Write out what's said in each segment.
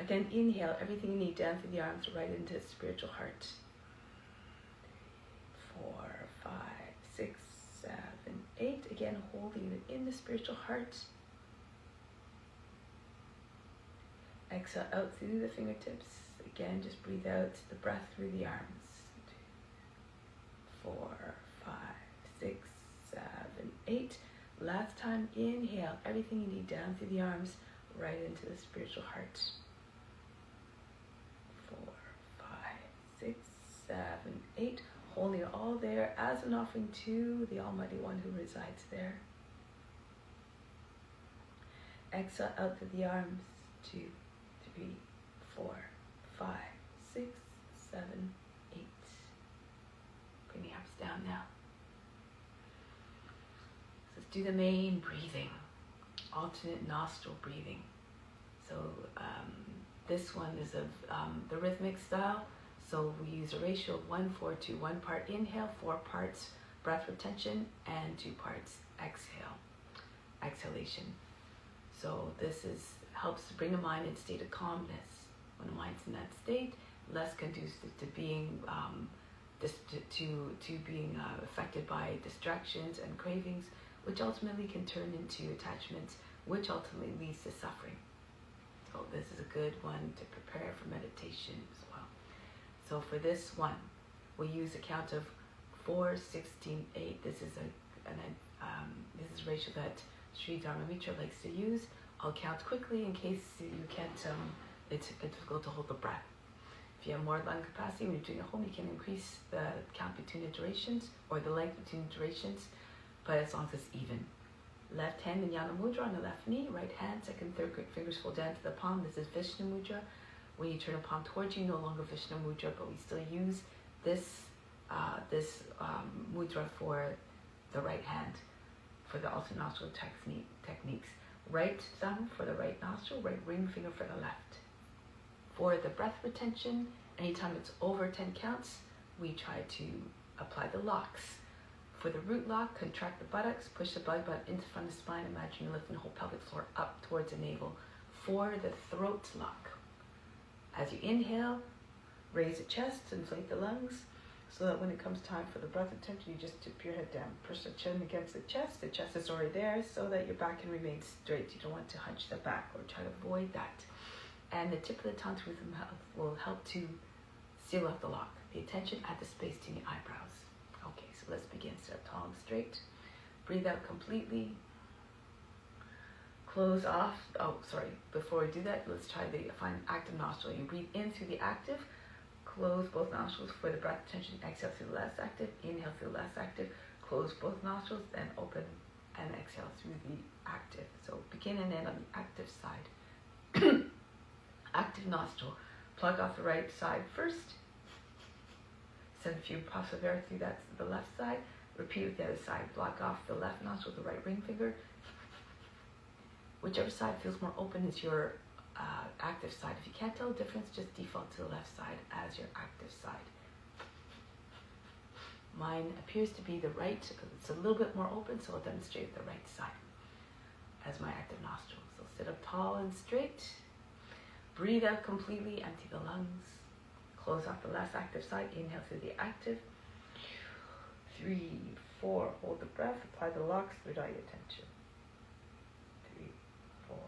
Again, inhale everything you need down through the arms, right into the spiritual heart. 4, 5, 6, 7, 8. Again, holding it in the spiritual heart. Exhale out through the fingertips. Again, just breathe out the breath through the arms. 4, 5, 6, 7, 8. Last time, inhale everything you need down through the arms, right into the spiritual heart. 4, 5, 6, 7, 8. Holding it all there as an offering to the Almighty One who resides there. Exhale out through the arms. 2, 3, 4, 5, 6, 7, 8. Bring the arms down now. Let's do the main breathing, alternate nostril breathing. So this one is of the rhythmic style. So we use a ratio of 1-4-2. 1 part inhale, 4 parts breath retention, and 2 parts exhalation. So this helps to bring the mind in a state of calmness. When the mind's in that state, less conducive to being being affected by distractions and cravings, which ultimately can turn into attachments, which ultimately leads to suffering. So this is a good one to prepare for meditation as well. So for this one, we use a count of 4, 16, 8. This is a ratio that Sri Dharma Mitra likes to use. I'll count quickly in case you can't, it's difficult to hold the breath. If you have more lung capacity when you're doing it at home, you can increase the count between the durations, or the length between the durations, but as long as it's even. Left hand in Yana Mudra on the left knee, right hand, second, third fingers fold down to the palm. This is Vishnu Mudra. When you turn a palm towards you, no longer Vishnu Mudra, but we still use this mudra for the right hand, for the alternate nostril techniques. Right thumb for the right nostril, right ring finger for the left. For the breath retention, anytime it's over 10 counts, we try to apply the locks. For the root lock, contract the buttocks, push the belly button into front of the spine, imagine you're lifting the whole pelvic floor up towards the navel. For the throat lock, as you inhale, raise the chest, inflate the lungs, so that when it comes time for the breath retention, you just tip your head down, push the chin against the chest is already there, so that your back can remain straight. You don't want to hunch the back or try to avoid that. And the tip of the tongue through the mouth will help to seal up the lock. Pay attention at the space between the eyebrows. Okay, so let's begin. Sit up tall and straight. Breathe out completely. Close off. Before we do that, let's try find active nostril. You breathe in through the active. Close both nostrils for the breath retention. Exhale through the less active. Inhale through the less active. Close both nostrils, then open and exhale through the active. So begin and end on the active side. Active nostril. Plug off the right side first. Send a few puffs of air through the left side. Repeat with the other side. Block off the left nostril with the right ring finger. Whichever side feels more open is your active side. If you can't tell the difference, just default to the left side as your active side. Mine appears to be the right. It's a little bit more open, so I'll demonstrate the right side as my active nostril. So sit up tall and straight. Breathe out completely, empty the lungs. Close off the left active side. Inhale through the active. 3, 4, hold the breath. Apply the locks. Third eye attention. 3, 4,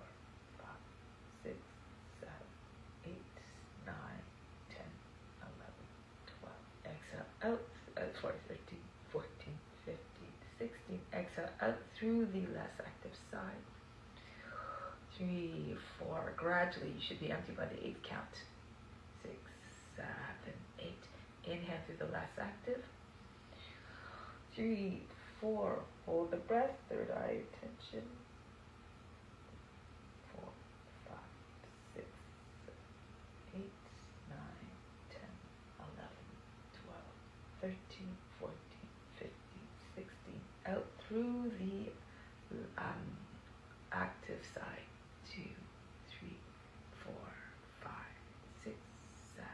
5, 6, 7, 8, 9, 10, 11, 12. Exhale out. 13, 14, 15, 16. Exhale out through the less active side. 3, 4. Gradually, you should be empty by the 8th count. 6, 7, 8. Inhale through the less active. 3, 4. Hold the breath. Third eye attention. 4, 5, 6, 7, 8, 9, 10, 11, 12, 13, 14, 15, 16. Out through the active side. 2, 3, 4, 5, 6, 7,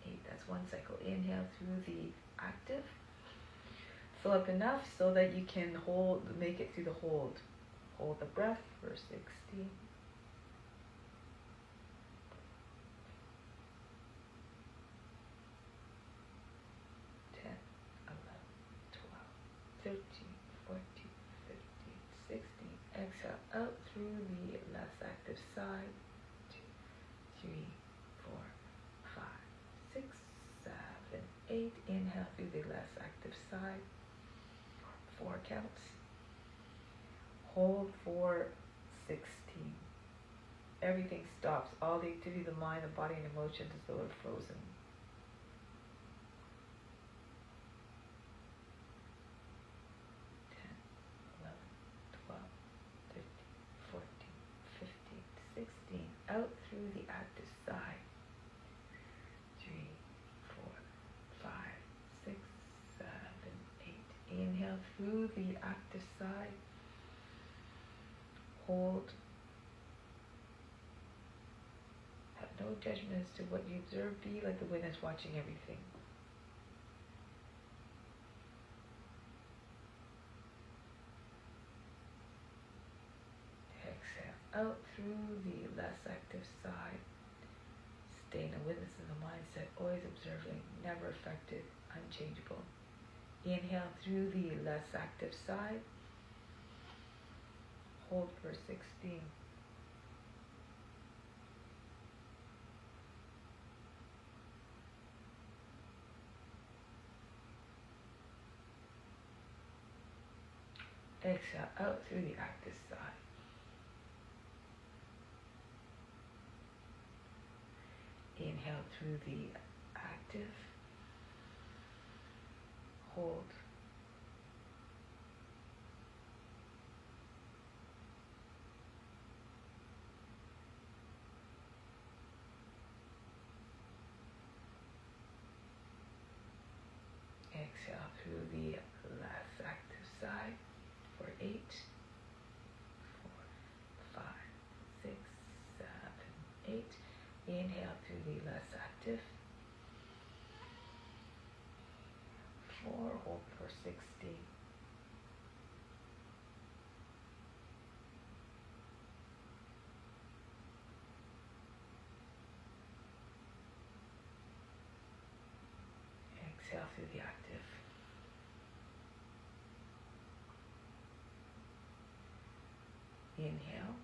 8. That's one cycle. Inhale through the active. Fill up enough so that you can make it through the hold. Hold the breath for 16. 13, 14, 15, 16. Exhale out through the less active side. 2, 3, 4, 5, 6, 7, 8. Inhale through the less active side. 4 counts. Hold for 16. Everything stops. All the activity of the mind, the body, and emotions is though they're frozen. 10, 11, 12, 13, 14, 15, 16. Out through the active side. 3, 4, 5, 6, 7, 8. Inhale through the active side. Hold. Have no judgment as to what you observe. Be like the witness watching everything. Exhale out through the less active side. Stay in a witness in the mindset, always observing, never affected, unchangeable. Inhale through the less active side. Hold for 16. Exhale out through the active side. Inhale through the active. Hold. Exhale through the last active side for 8, 4, 5, 6, 7, 8. Inhale through the less active. 4, hold for 16. Exhale through the active. Inhale.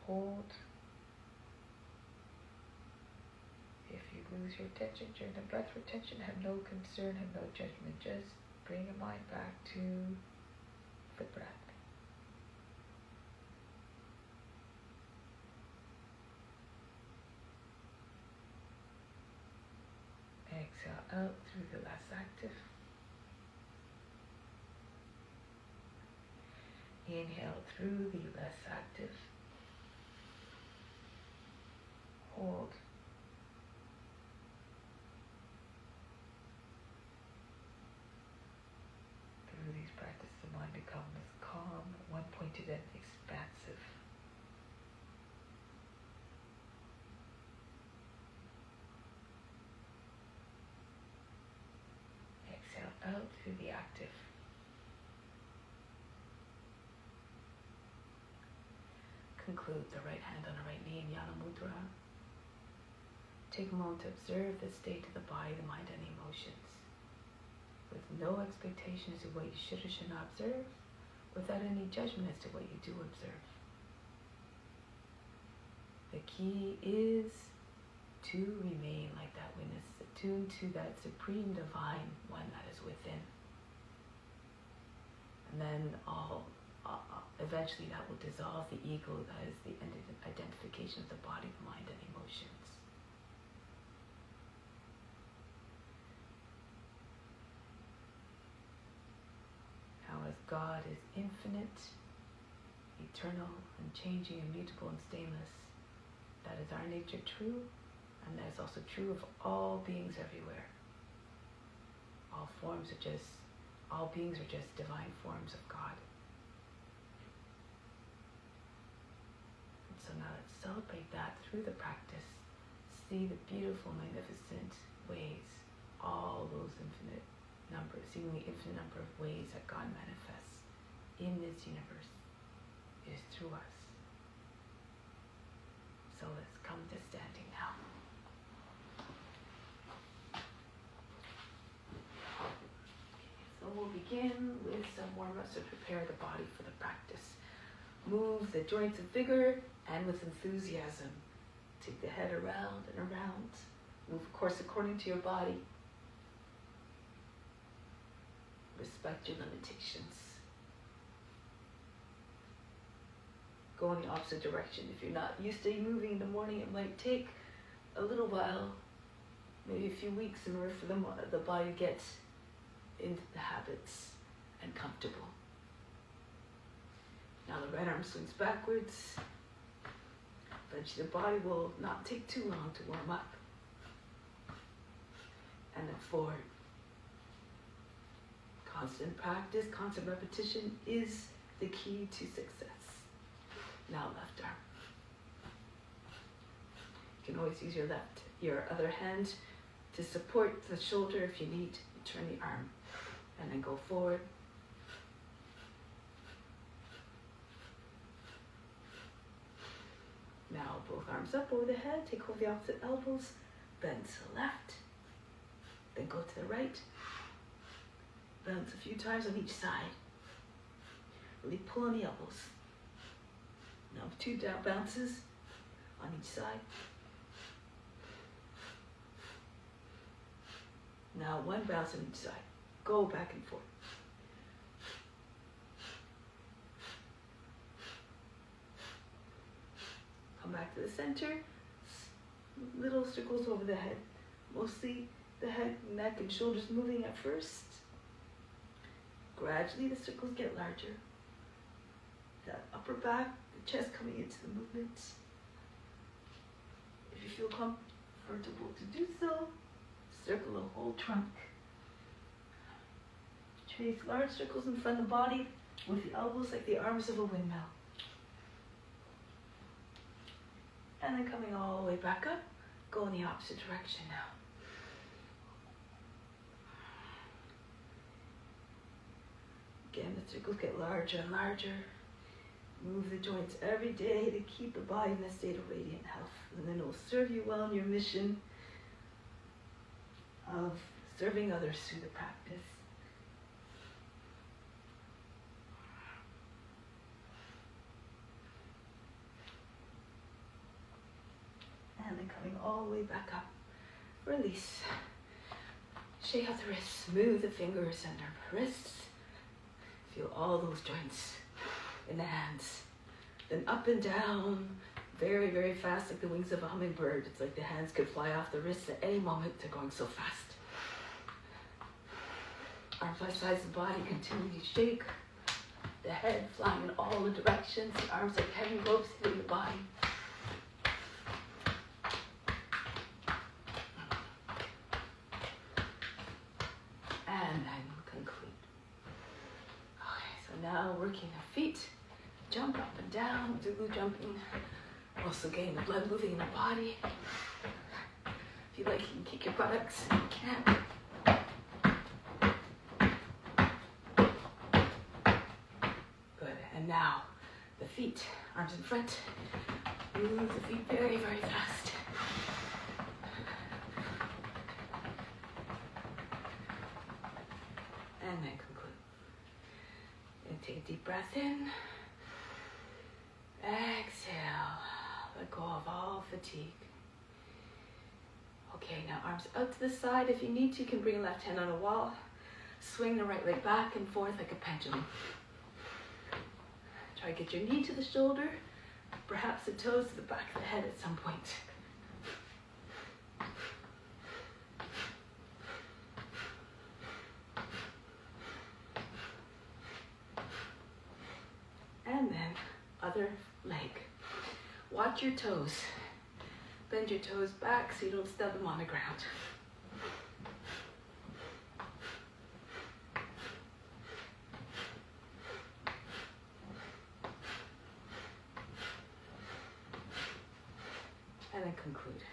Hold. If you lose your attention during the breath retention, have no concern, have no judgment. Just bring your mind back to the breath. Exhale out through the less active. Inhale through the less active. Hold. Through these practices, the mind becomes calm, one-pointed, and expansive. Exhale out through the active. Conclude the right hand on the right knee in Yana Mudra. Take a moment to observe the state of the body, the mind, and the emotions, with no expectation as to what you should or should not observe, without any judgment as to what you do observe. The key is to remain like that witness, attuned to that supreme divine one that is within. And then eventually that will dissolve the ego, that is the identification of the body, the mind, and emotions. Now, as God is infinite, eternal, unchanging, immutable, and stainless, that is our nature true, and that is also true of all beings everywhere. All beings are just divine forms of God. So now let's celebrate that through the practice. See the beautiful, magnificent ways, all those seemingly infinite number of ways that God manifests in this universe. It is through us. So let's come to standing now. begin with some warm-ups to prepare the body for the practice. Move the joints with vigor and with enthusiasm. Take the head around and around. Move, of course, according to your body. Respect your limitations. Go in the opposite direction. If you're not used to moving in the morning, it might take a little while, maybe a few weeks, in order for the body to get into the habits and comfortable. Now the right arm swings backwards. Eventually the body will not take too long to warm up. And then forward. Constant practice, constant repetition is the key to success. Now left arm. You can always use your other hand to support the shoulder if you need. You turn the arm and then go forward. Now both arms up over the head, take hold of the opposite elbows, bend to the left, then go to the right. Bounce a few times on each side. Really pull on the elbows. Now 2 down bounces on each side. Now 1 bounce on each side. Go back and forth. Come back to the center. Little circles over the head. Mostly the head, neck, and shoulders moving at first. Gradually the circles get larger. That upper back, the chest coming into the movement. If you feel comfortable to do so, circle the whole trunk. Trace large circles in front of the body with the elbows like the arms of a windmill. And then coming all the way back up, go in the opposite direction now. Again, the circles get larger and larger. Move the joints every day to keep the body in a state of radiant health. And then it will serve you well in your mission of serving others through the practice. And then coming all the way back up. Release. Shake out the wrists. Move the fingers and the wrists. Feel all those joints in the hands. Then up and down, very, very fast, like the wings of a hummingbird. It's like the hands could fly off the wrists at any moment. They're going so fast. Arms by sides of the body continually shake. The head flying in all the directions. The arms like heavy ropes hitting the body. And then conclude. Okay, so now working the feet. Jump up and down, Zulu jumping. Also getting the blood moving in the body. If you like, you can kick your buttocks. You can. Good. And now the feet, arms in front. Move the feet very, very fast. And then conclude. And take a deep breath in. Exhale. Let go of all fatigue. Okay, now arms out to the side. If you need to, you can bring left hand on a wall. Swing the right leg back and forth like a pendulum. Try to get your knee to the shoulder, perhaps the toes to the back of the head at some point. And then other leg. Watch your toes. Bend your toes back so you don't stub them on the ground. And then conclude.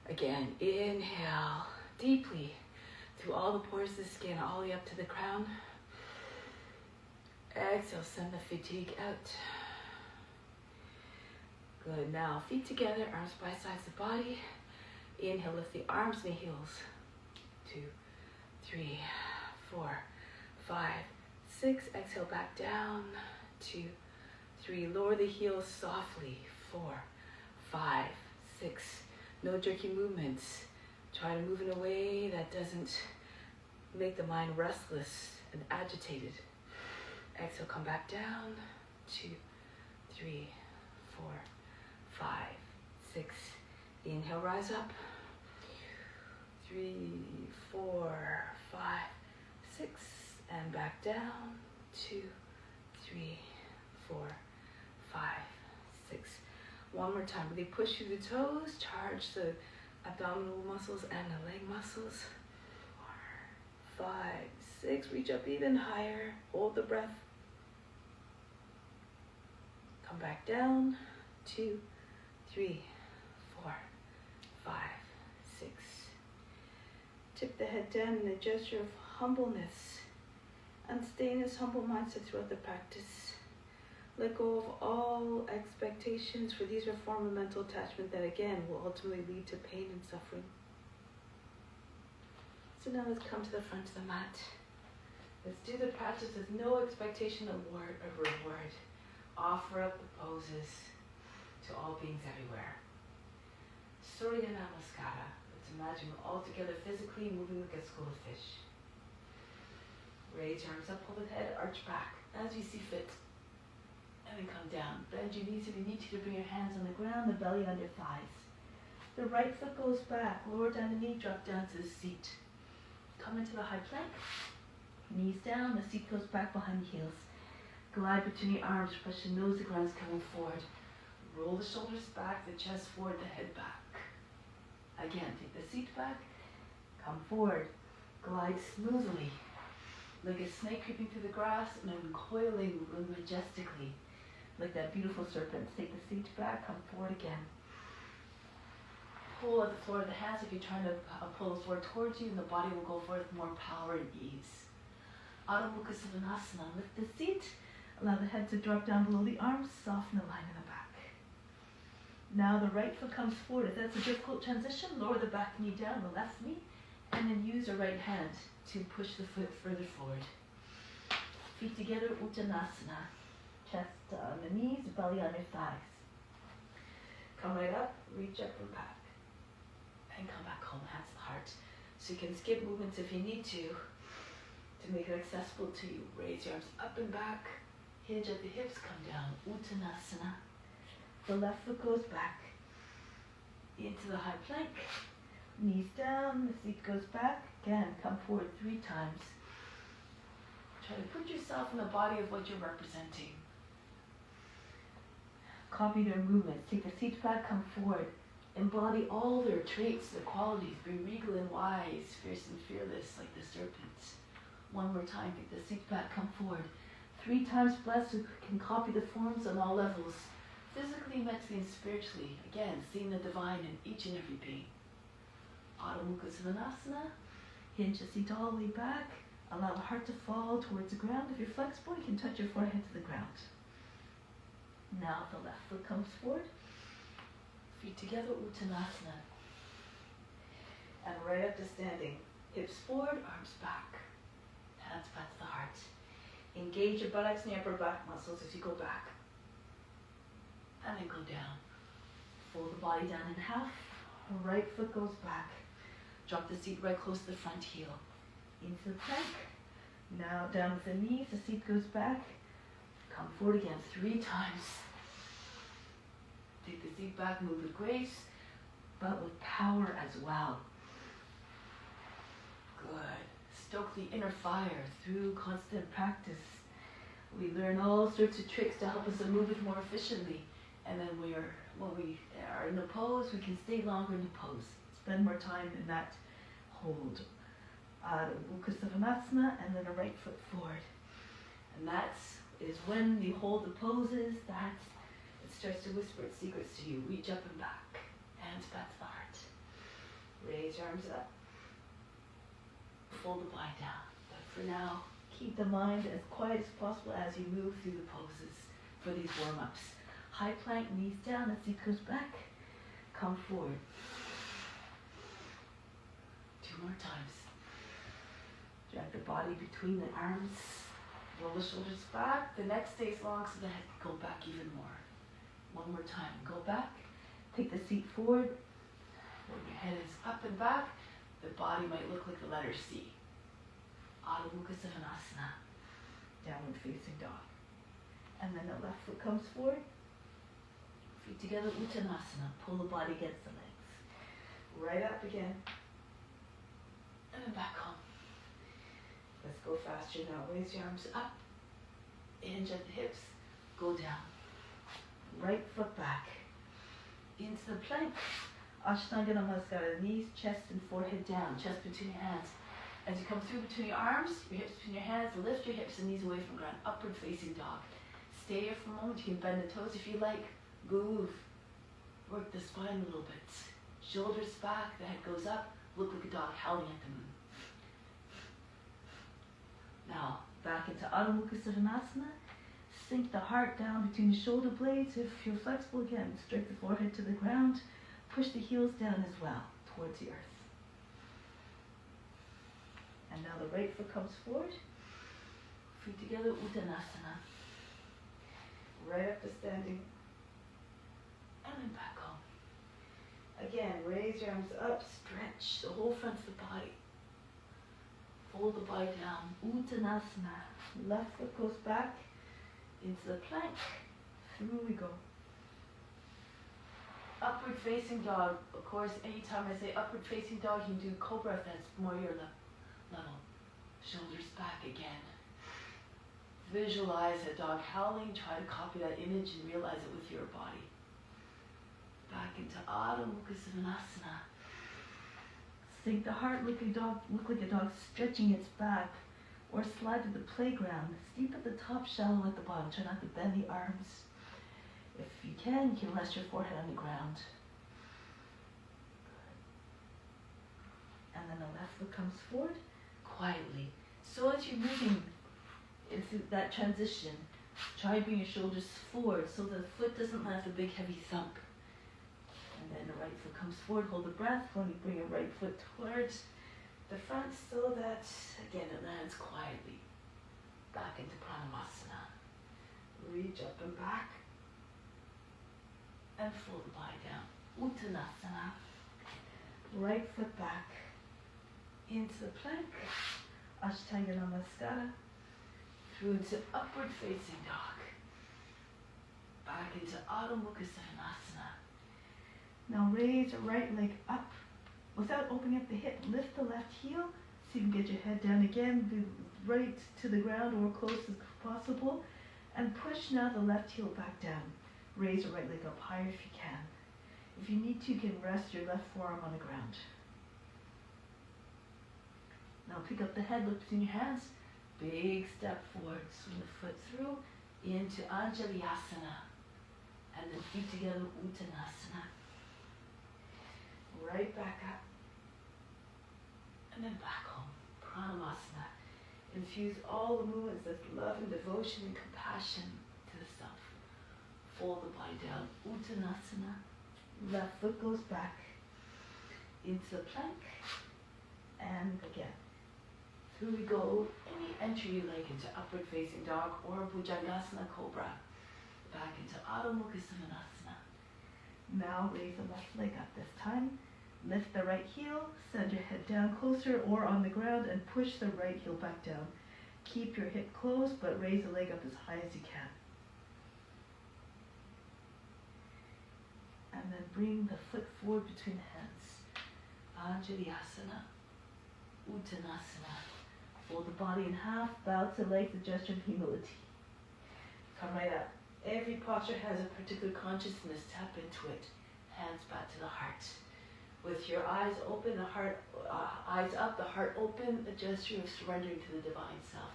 Again, inhale deeply through all the pores of the skin, all the way up to the crown. Exhale, send the fatigue out. Good, now feet together, arms by sides of the body. Inhale, lift the arms and the heels. 2, 3, 4. 5, 6. Exhale back down. 2, 3. Lower the heels softly. 4, 5, 6. No jerky movements. Try to move in a way that doesn't make the mind restless and agitated. Exhale, come back down. 2, 3, 4, 5, 6. Inhale, rise up. 3, 4, 5, 6. And back down. 2, 3, 4, 5, 6. One more time. Really push through the toes. Charge the abdominal muscles and the leg muscles. 4, 5, 6. Reach up even higher. Hold the breath. Come back down. 2, 3, 4, 5, 6. Tip the head down in a gesture of humbleness. And stay in this humble mindset throughout the practice. Let go of all expectations, for these are form of mental attachment that again will ultimately lead to pain and suffering. So now let's come to the front of the mat. Let's do the practice with no expectation of reward. Offer up the poses to all beings everywhere. Surya Namaskara. Let's imagine we're all together physically moving like a school of fish. Raise your arms up, pull the head, arch back as you see fit. And then come down. Bend your knees if you need to bring your hands on the ground, the belly on your thighs. The right foot goes back, lower down the knee, drop down to the seat. Come into the high plank. Knees down, the seat goes back behind the heels. Glide between your arms, press your nose, the ground's coming forward. Roll the shoulders back, the chest forward, the head back. Again, take the seat back, come forward. Glide smoothly, like a snake creeping through the grass and uncoiling majestically, like that beautiful serpent. Take the seat back, come forward again. Pull at the floor of the hands if you're trying to pull the floor towards you, and the body will go forth with more power and ease. Adho Mukha Svanasana. Lift the seat, allow the head to drop down below the arms, soften the line in the back. Now the right foot comes forward. If that's a difficult transition, lower the back knee down, the left knee, and then use the right hand to push the foot further forward. Feet together, Uttanasana. Chest on the knees, belly on your thighs. Come right up, reach up and back. And come back home, hands to the heart. So you can skip movements if you need to make it accessible to you. Raise your arms up and back. Hinge at the hips, come down, Uttanasana. The left foot goes back into the high plank. Knees down, the seat goes back. Again, come forward 3 times. Try to put yourself in the body of what you're representing. Copy their movements. Take the seat back, come forward. Embody all their traits, their qualities. Be regal and wise, fierce and fearless like the serpent. One more time, take the seat back, come forward. 3 times blessed who can copy the forms on all levels. Physically, mentally, and spiritually. Again, seeing the divine in each and every being. Adho Mukha Svanasana. Hinge the seat all the way back. Allow the heart to fall towards the ground. If you're flexible, you can touch your forehead to the ground. Now the left foot comes forward. Feet together, Uttanasana. And right up to standing. Hips forward, arms back. Hands back to the heart. Engage your buttocks and your upper back muscles as you go back. And then go down. Fold the body down in half. Right foot goes back. Drop the seat right close to the front heel. Into the plank. Now down with the knees, the seat goes back. Come forward again 3 times. Take the seat back, move with grace, but with power as well. Good. Stoke the inner fire through constant practice. We learn all sorts of tricks to help us to move it more efficiently. And then when we are in a pose, we can stay longer in the pose. Spend more time in that hold. Adho Mukha Svanasana, and then a right foot forward. And that is when you hold the poses that it starts to whisper its secrets to you. Reach up and back. Hands back to the heart. Raise your arms up. Fold the body down. But for now, keep the mind as quiet as possible as you move through the poses for these warm-ups. High plank, knees down, the seat goes back. Come forward. 2 more times. Drag the body between the arms. Roll the shoulders back. The neck stays long so the head can go back even more. One more time. Go back. Take the seat forward. When your head is up and back, the body might look like the letter C. Adho Mukha Svanasana. Downward facing dog. And then the left foot comes forward. Feet together, Uttanasana. Pull the body against the legs. Right up again. And then back home. Let's go faster now. Raise your arms up. Hinge at the hips. Go down. Right foot back. Into the plank. Ashtanga Namaskara. Knees, chest, and forehead down. Chest between your hands. As you come through between your arms, your hips between your hands, lift your hips and knees away from ground. Upward facing dog. Stay here for a moment. You can bend the toes if you like. Move. Work the spine a little bit. Shoulders back, the head goes up. Look like a dog howling at the moon. Now, back into Adho Mukha Svanasana. Sink the heart down between the shoulder blades. If you're flexible again, straight the forehead to the ground. Push the heels down as well, towards the earth. And now the right foot comes forward. Feet together, Uttanasana. Right up to standing. And then back home. Again, raise your arms up, stretch the whole front of the body. Fold the body down. Uttanasana. Left foot goes back into the plank. Through we go. Upward facing dog. Of course, anytime I say upward facing dog, you can do cobra if that's more your level. Shoulders back again. Visualize a dog howling. Try to copy that image and realize it with your body. Back into Adho Mukha Svanasana. Sink the heart, look like a dog stretching its back, or slide to the playground. Steep at the top, shallow at the bottom. Try not to bend the arms. If you can rest your forehead on the ground. And then the left foot comes forward quietly. So as you're moving into that transition, try to bring your shoulders forward so the foot doesn't have a big heavy thump. And then the right foot comes forward, hold the breath when you bring your right foot towards the front so that, again, it lands quietly. Back into Pranayama. Reach up and back. And fold the body down. Uttanasana. Right foot back. Into the plank. Ashtanga Namaskara. Through into upward facing dog. Back into Adho Mukha Svanasana. Now raise your right leg up. Without opening up the hip, lift the left heel. So you can get your head down again, be right to the ground or close as possible. And push now the left heel back down. Raise your right leg up higher if you can. If you need to, you can rest your left forearm on the ground. Now pick up the head, look between your hands. Big step forward, swing the foot through into Anjalyasana. And then feet together, Uttanasana. Right back up. And then back home, Pranayama. Infuse all the movements with love and devotion and compassion to the self. Fold the body down, Uttanasana. Left foot goes back into the plank. And again, through we go. Any entry you like into upward facing dog or Bhujangasana Cobra. Back into Adho Mukha Svanasana. Now raise the left leg up this time. Lift the right heel, send your head down closer or on the ground and push the right heel back down. Keep your hip closed but raise the leg up as high as you can. And then bring the foot forward between the hands. Anjalyasana, Uttanasana. Fold the body in half, bow to the legs, a gesture of humility. Come right up. Every posture has a particular consciousness. Tap into it. Hands back to the heart. With your eyes open, the heart, eyes up, the heart open, a gesture of surrendering to the divine self.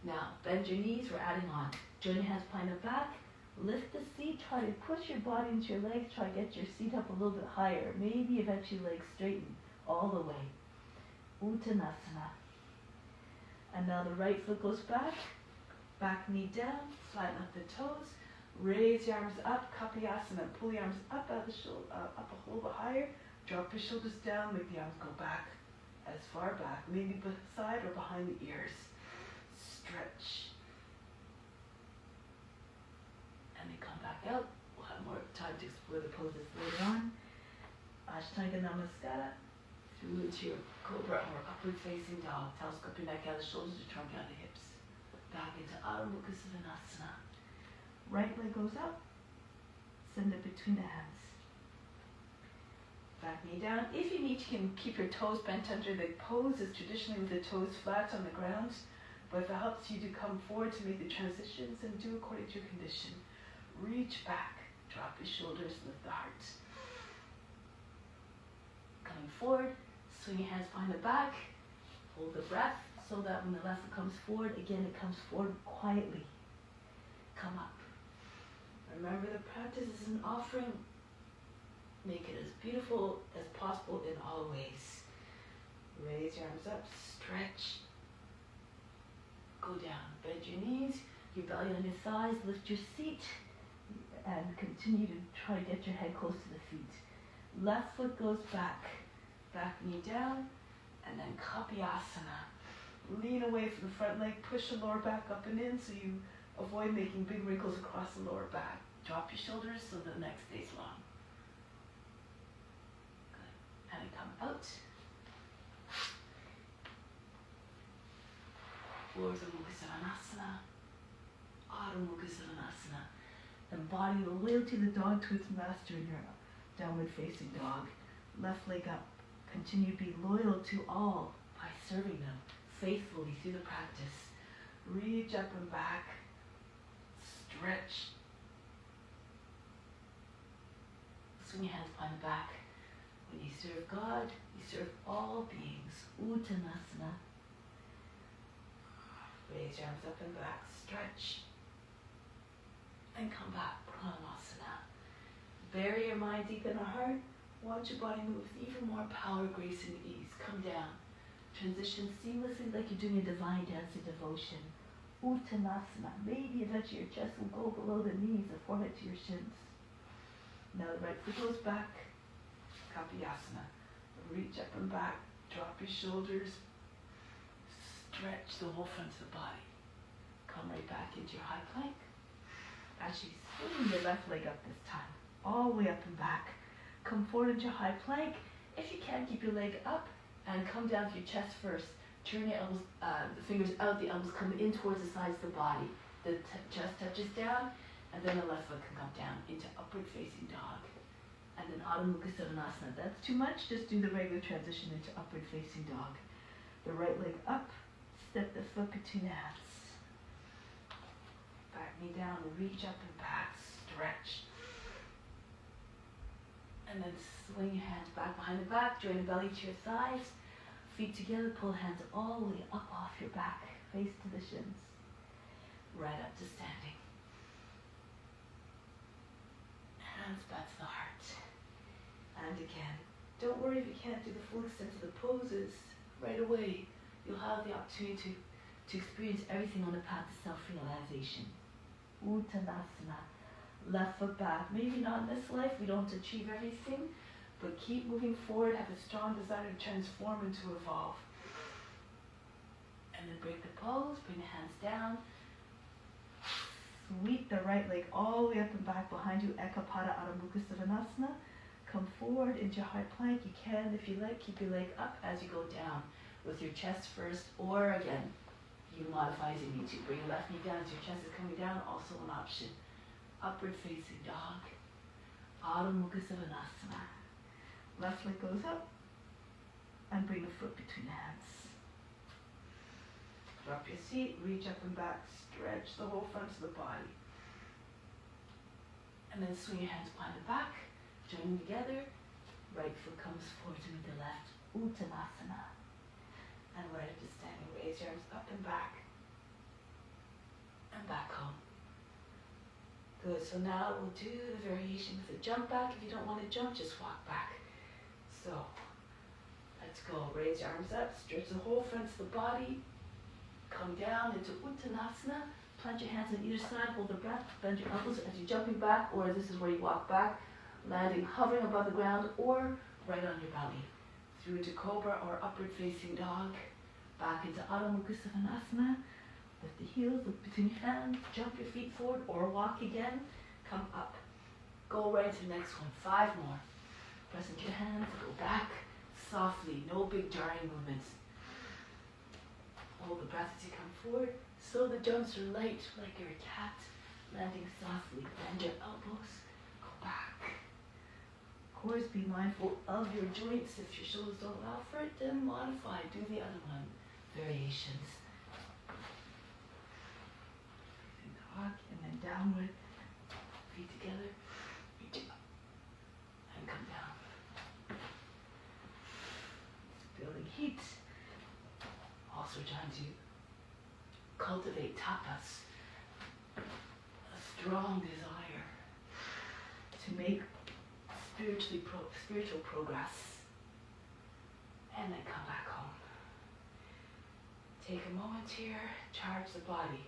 Now, bend your knees, we're adding on. Join your hands behind the back, lift the seat, try to push your body into your legs, try to get your seat up a little bit higher. Maybe eventually legs straighten all the way. Uttanasana. And now the right foot goes back knee down, flatten up the toes, raise your arms up, Kapayasana, pull your arms up out of the shoulder, up a little bit higher. Drop your shoulders down, make the arms go back. as far back, maybe beside or behind the ears. Stretch. And then come back out. We'll have more time to explore the poses later on. Ashtanga Namaskara. Through into your cobra or upward facing dog. Telescope your neck out, the shoulders are turned behind the hips. Back into Adho Mukha Svanasana. Right leg goes up. Send it between the hands. Back knee down. If you need, you can keep your toes bent under. The pose is traditionally with the toes flat on the ground. But if it helps you to come forward to make the transitions, then do according to your condition. Reach back. Drop your shoulders, lift the heart. Coming forward. Swing your hands behind the back. Hold the breath so that when the left foot comes forward, again it comes forward quietly. Come up. Remember, the practice is an offering. Make it as beautiful as possible in all ways. Raise your arms up, stretch. Go down, bend your knees, your belly on your thighs, lift your seat, and continue to try to get your head close to the feet. Left foot goes back, back knee down, and then Kapyasana. Lean away from the front leg, push the lower back up and in so you avoid making big wrinkles across the lower back. Drop your shoulders so the neck stays long. Good. And come out. Urdhva Mukha Svanasana. Adho Mukha Svanasana. Embody the loyalty of the dog to its master in your downward facing dog. Left leg up. Continue to be loyal to all by serving them faithfully through the practice. Reach up and back. Stretch. Swing your hands behind the back. When you serve God, you serve all beings. Uttanasana. Raise your arms up and back. Stretch. And come back. Pranayama. Bury your mind deep in the heart. Watch your body move with even more power, grace, and ease. Come down. Transition seamlessly like you're doing a divine dance of devotion. Uttanasana. Maybe eventually your chest will go below the knees, the forehead to your shins. Now the right foot goes back. Kapyasana. Reach up and back. Drop your shoulders. Stretch the whole front of the body. Come right back into your high plank. As you swing your left leg up this time. All the way up and back. Come forward into your high plank. If you can, keep your leg up and come down to your chest first. Turn your elbows, the fingers out, the elbows come in towards the sides of the body. The chest touches down, and then the left foot can come down into upward facing dog. And then Adho Mukha Svanasana. That's too much, just do the regular transition into upward facing dog. The right leg up, step the foot between the hands. Back knee down, reach up and back, stretch. And then swing your hands back behind the back, join the belly to your thighs. Feet together, pull hands all the way up off your back, face to the shins. Right up to standing. Hands back to the heart. And again, don't worry if you can't do the full extent of the poses right away. You'll have the opportunity to experience everything on the path to self-realization. Uttanasana. Left foot back. Maybe not in this life, we don't achieve everything, but keep moving forward, have a strong desire to transform and to evolve. And then break the pose, bring the hands down. Sweep the right leg all the way up and back behind you, Ekapada Adho Mukha Svanasana. Come forward into your high plank. You can, if you like, keep your leg up as you go down with your chest first, or again, you modify as you need to. Bring your left knee down as your chest is coming down, also an option. Upward facing dog. Adho Mukha Svanasana. Left leg goes up and bring the foot between the hands. Drop your seat, reach up and back, stretch the whole front of the body. And then swing your hands behind the back, join them together. Right foot comes forward to meet the left. Uttanasana. And right up to standing, raise your arms up and back home. Good, so now we'll do the variation with a jump back. If you don't want to jump, just walk back. So, let's go. Raise your arms up, stretch the whole front of the body. Come down into Uttanasana. Plant your hands on either side, hold the breath, bend your elbows as you're jumping back, or this is where you walk back, landing, hovering above the ground, or right on your belly. through into Cobra or Upward Facing Dog. Back into Adho Mukha Svanasana. Lift the heels, look between your hands, jump your feet forward or walk again. Come up. Go right to the next one. 5 more. Press into your hands, go back softly, no big jarring movements. Hold the breath as you come forward. So the jumps are light like you're a cat, landing softly. Bend your elbows, go back. Of course, be mindful of your joints. If your shoulders don't allow for it, then modify. Do the other one. Variations. Dog, and then downward. Feet together. Reach up. And come down. Building heat. Also trying to cultivate tapas. A strong desire to make spiritual progress. And then come back home. Take a moment here, charge the body.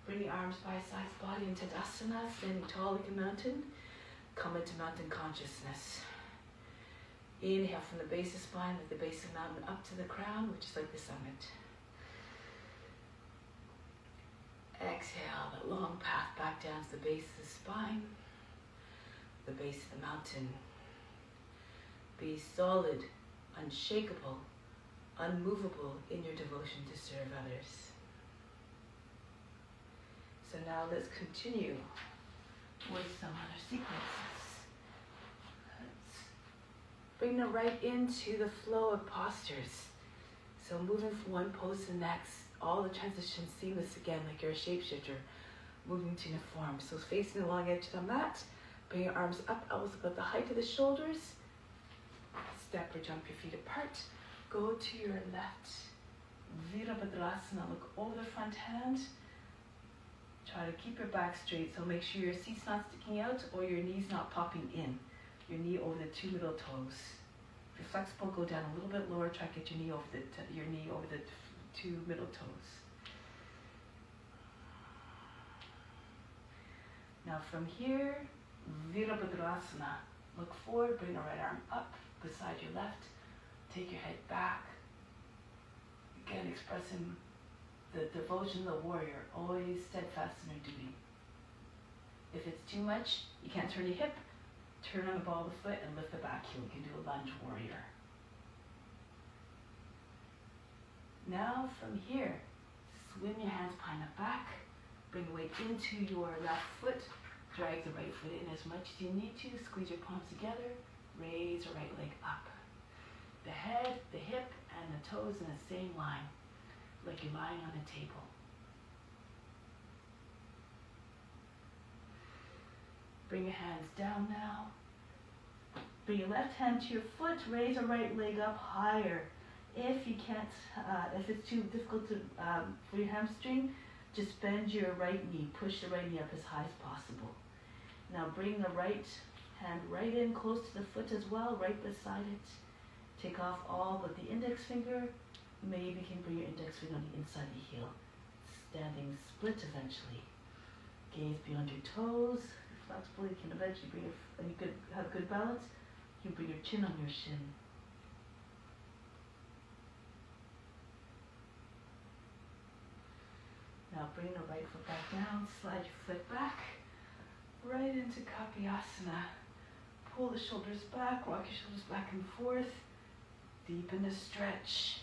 Bring the arms by sides, body into Tadasana, standing tall like a mountain. Come into mountain consciousness. Inhale from the base of spine, like the base of the mountain, up to the crown, which is like the summit. Exhale, that long path back down to the base of the spine, the base of the mountain. Be solid, unshakable, unmovable in your devotion to serve others. So now let's continue with some other sequences. Let's bring the right into the flow of postures. So moving from one pose to the next, all the transitions seamless again, like you're a shapeshifter, moving to a form. So facing the long edge of the mat, bring your arms up, elbows about the height of the shoulders. Step or jump your feet apart. Go to your left. Virabhadrasana, look over the front hand. Try to keep your back straight, so make sure your seat's not sticking out or your knees not popping in. Your knee over the 2 middle toes. If you're flexible, go down a little bit lower. Try to get your knee over the 2 middle toes. Now from here, Virabhadrasana. Look forward, bring the right arm up beside your left. Take your head back. Again, expressing the devotion of the warrior, always steadfast in her duty. If it's too much, you can't turn your hip, turn on the ball of the foot and lift the back heel. You can do a lunge warrior. Now from here, swim your hands behind the back, bring weight into your left foot, drag the right foot in as much as you need to, squeeze your palms together, raise your right leg up. The head, the hip, and the toes in the same line, like you're lying on a table. Bring your hands down now. Bring your left hand to your foot, raise your right leg up higher. If you can't, if it's too difficult to, for your hamstring, just bend your right knee, push the right knee up as high as possible. Now bring the right hand right in, close to the foot as well, right beside it. Take off all but the index finger. Maybe you can bring your index finger on the inside of the heel. Standing split eventually. Gaze beyond your toes. If you're flexible, you can eventually bring and you could have good balance. You can bring your chin on your shin. Now bring the right foot back down, slide your foot back, right into Kapiyasana. Pull the shoulders back, rock your shoulders back and forth. Deepen the stretch.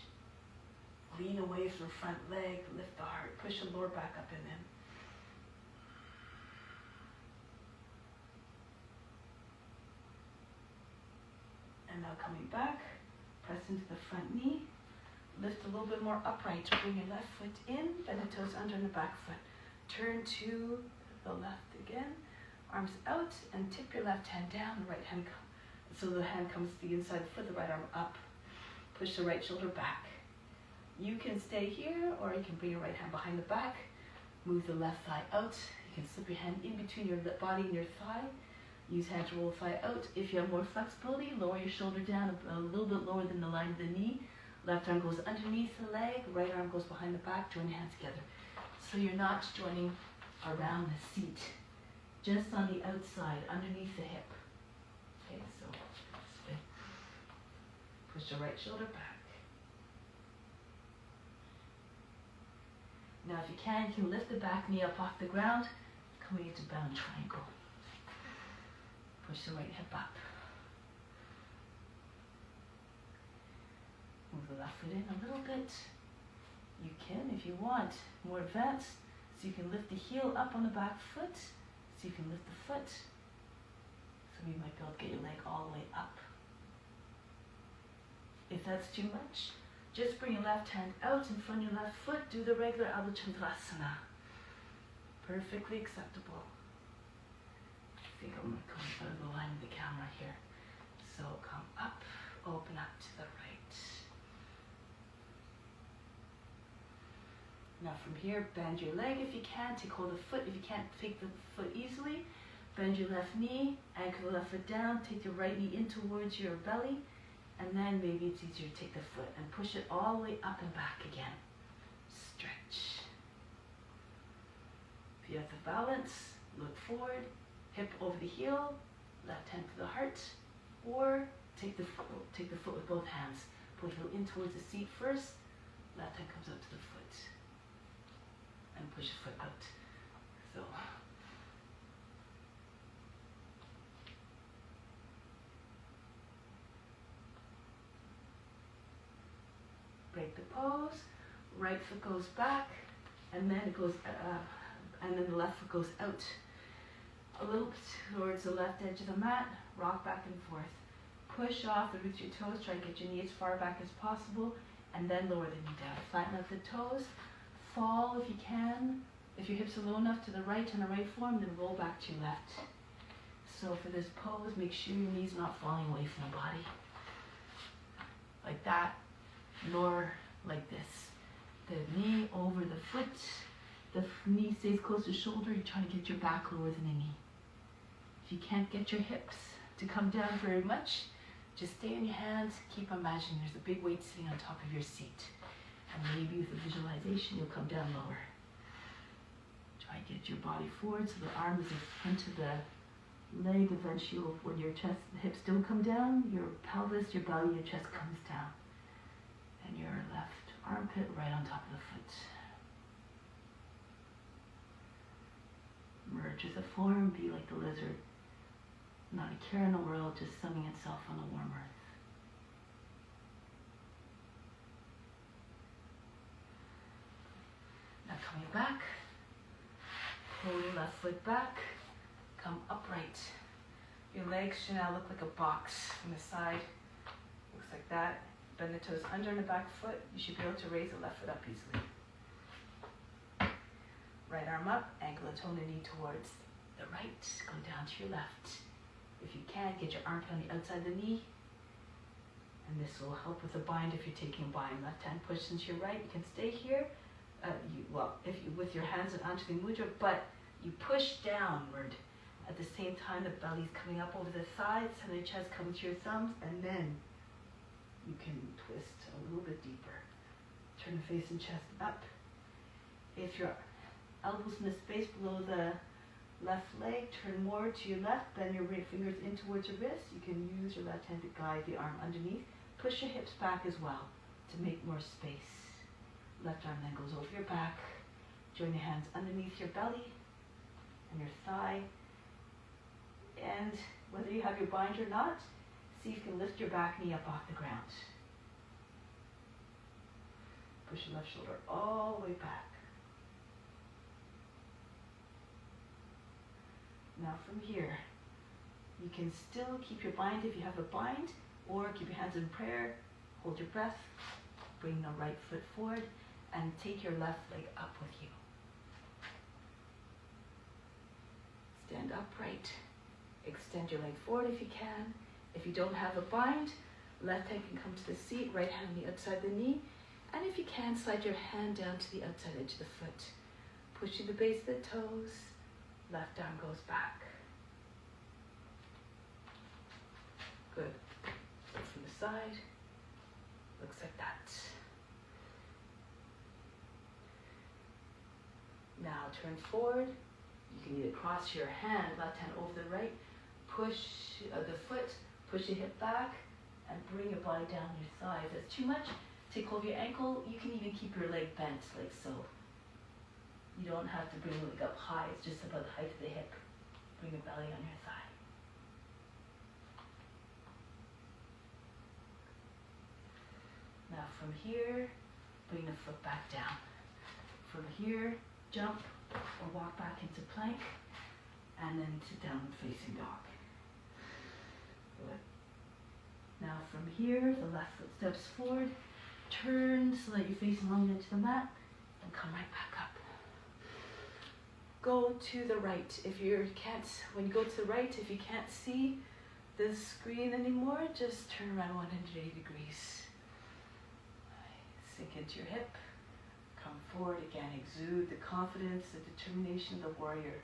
Lean away from the front leg, lift the heart, push the lower back up and in. And now coming back, press into the front knee. Lift a little bit more upright. Bring your left foot in, bend the toes under and the back foot. Turn to the left again. Arms out and tip your left hand down, the right hand so the hand comes to the inside of the foot, the right arm up. Push the right shoulder back. You can stay here or you can bring your right hand behind the back. Move the left thigh out. You can slip your hand in between your body and your thigh. Use hand to roll the thigh out. If you have more flexibility, lower your shoulder down a little bit lower than the line of the knee. Left arm goes underneath the leg, right arm goes behind the back, join your hands together. So you're not joining around the seat, just on the outside, underneath the hip. Okay, so spin. Push the right shoulder back. Now if you can lift the back knee up off the ground, coming into bound triangle. Push the right hip up. Move the left foot in a little bit. You can, if you want, more advanced. So you can lift the heel up on the back foot. So you can lift the foot. So you might be able to get your leg all the way up. If that's too much, just bring your left hand out in front of your left foot. Do the regular Ardha Chandrasana. Perfectly acceptable. I think I'm coming out of the line of the camera here. So come up, open up to the right. Now from here, bend your leg if you can. Take hold of the foot. If you can't take the foot easily, bend your left knee, anchor the left foot down, take the right knee in towards your belly, and then maybe it's easier to take the foot and push it all the way up and back again. Stretch. If you have the balance, look forward, hip over the heel, left hand to the heart, or take the foot with both hands. Pull the heel in towards the seat first, left hand comes up to the foot, and push the foot out. So, break the pose, right foot goes back, and then it goes, and then the left foot goes out a little bit towards the left edge of the mat, rock back and forth. Push off the roots of your toes, try to get your knee as far back as possible, and then lower the knee down. Flatten out the toes, fall if you can. If your hips are low enough to the right in the right form, then roll back to your left. So for this pose, make sure your knee's not falling away from the body. Like that, nor like this. The knee over the foot, the knee stays close to the shoulder, you're trying to get your back lower than the knee. If you can't get your hips to come down very much, just stay in your hands, keep imagining there's a big weight sitting on top of your seat. And maybe with a visualization, you'll come down lower. Try to get your body forward so the arm is in front of the leg. Eventually, when your chest, the hips don't come down, your pelvis, your belly, your chest comes down. And your left armpit right on top of the foot. Merge as a form, be like the lizard. Not a care in the world, just sunning itself on the warm earth. Now coming back, pull your left foot back, come upright. Your legs should now look like a box from the side. Looks like that. Bend the toes under and the back foot. You should be able to raise the left foot up easily. Right arm up, ankle and toe and the knee towards the right. Go down to your left. If you can, get your armpit on the outside of the knee. And this will help with the bind if you're taking a bind. Left hand pushes into your right. You can stay here. If you with your hands and onto the mudra, but you push downward. At the same time, the belly's coming up over the thighs, and the chest comes to your thumbs, and then you can twist a little bit deeper. Turn the face and chest up. If your elbows in the space below the left leg, turn more to your left, bend your fingers in towards your wrist. You can use your left hand to guide the arm underneath. Push your hips back as well to make more space. Left arm then goes over your back. Join your hands underneath your belly and your thigh. And whether you have your bind or not, see if you can lift your back knee up off the ground. Push your left shoulder all the way back. Now from here, you can still keep your bind if you have a bind, or keep your hands in prayer, hold your breath, bring the right foot forward, and take your left leg up with you. Stand upright. Extend your leg forward if you can. If you don't have a bind, left hand can come to the seat, right hand on the outside of the knee. And if you can, slide your hand down to the outside edge of the foot. Pushing the base of the toes, left arm goes back. Good. Look from the side. Looks like that. Now turn forward. You can either cross your hand, left hand over the right, push the foot, push the hip back, And bring your body down your thighs. If it's too much, take hold of your ankle. You can even keep your leg bent like so. You don't have to bring the leg up high. It's just about the height of the hip. Bring your belly on your thigh. Now from here, bring the foot back down. From here, jump or walk back into plank, and then to downward facing dog. Good. Now from here, the left foot steps forward, turn so that you're facing long into the mat, and come right back up. Go to the right. When you go to the right, if you can't see the screen anymore, just turn around 180 degrees. Sink into your hip. Come forward again. Exude the confidence, the determination of the warrior.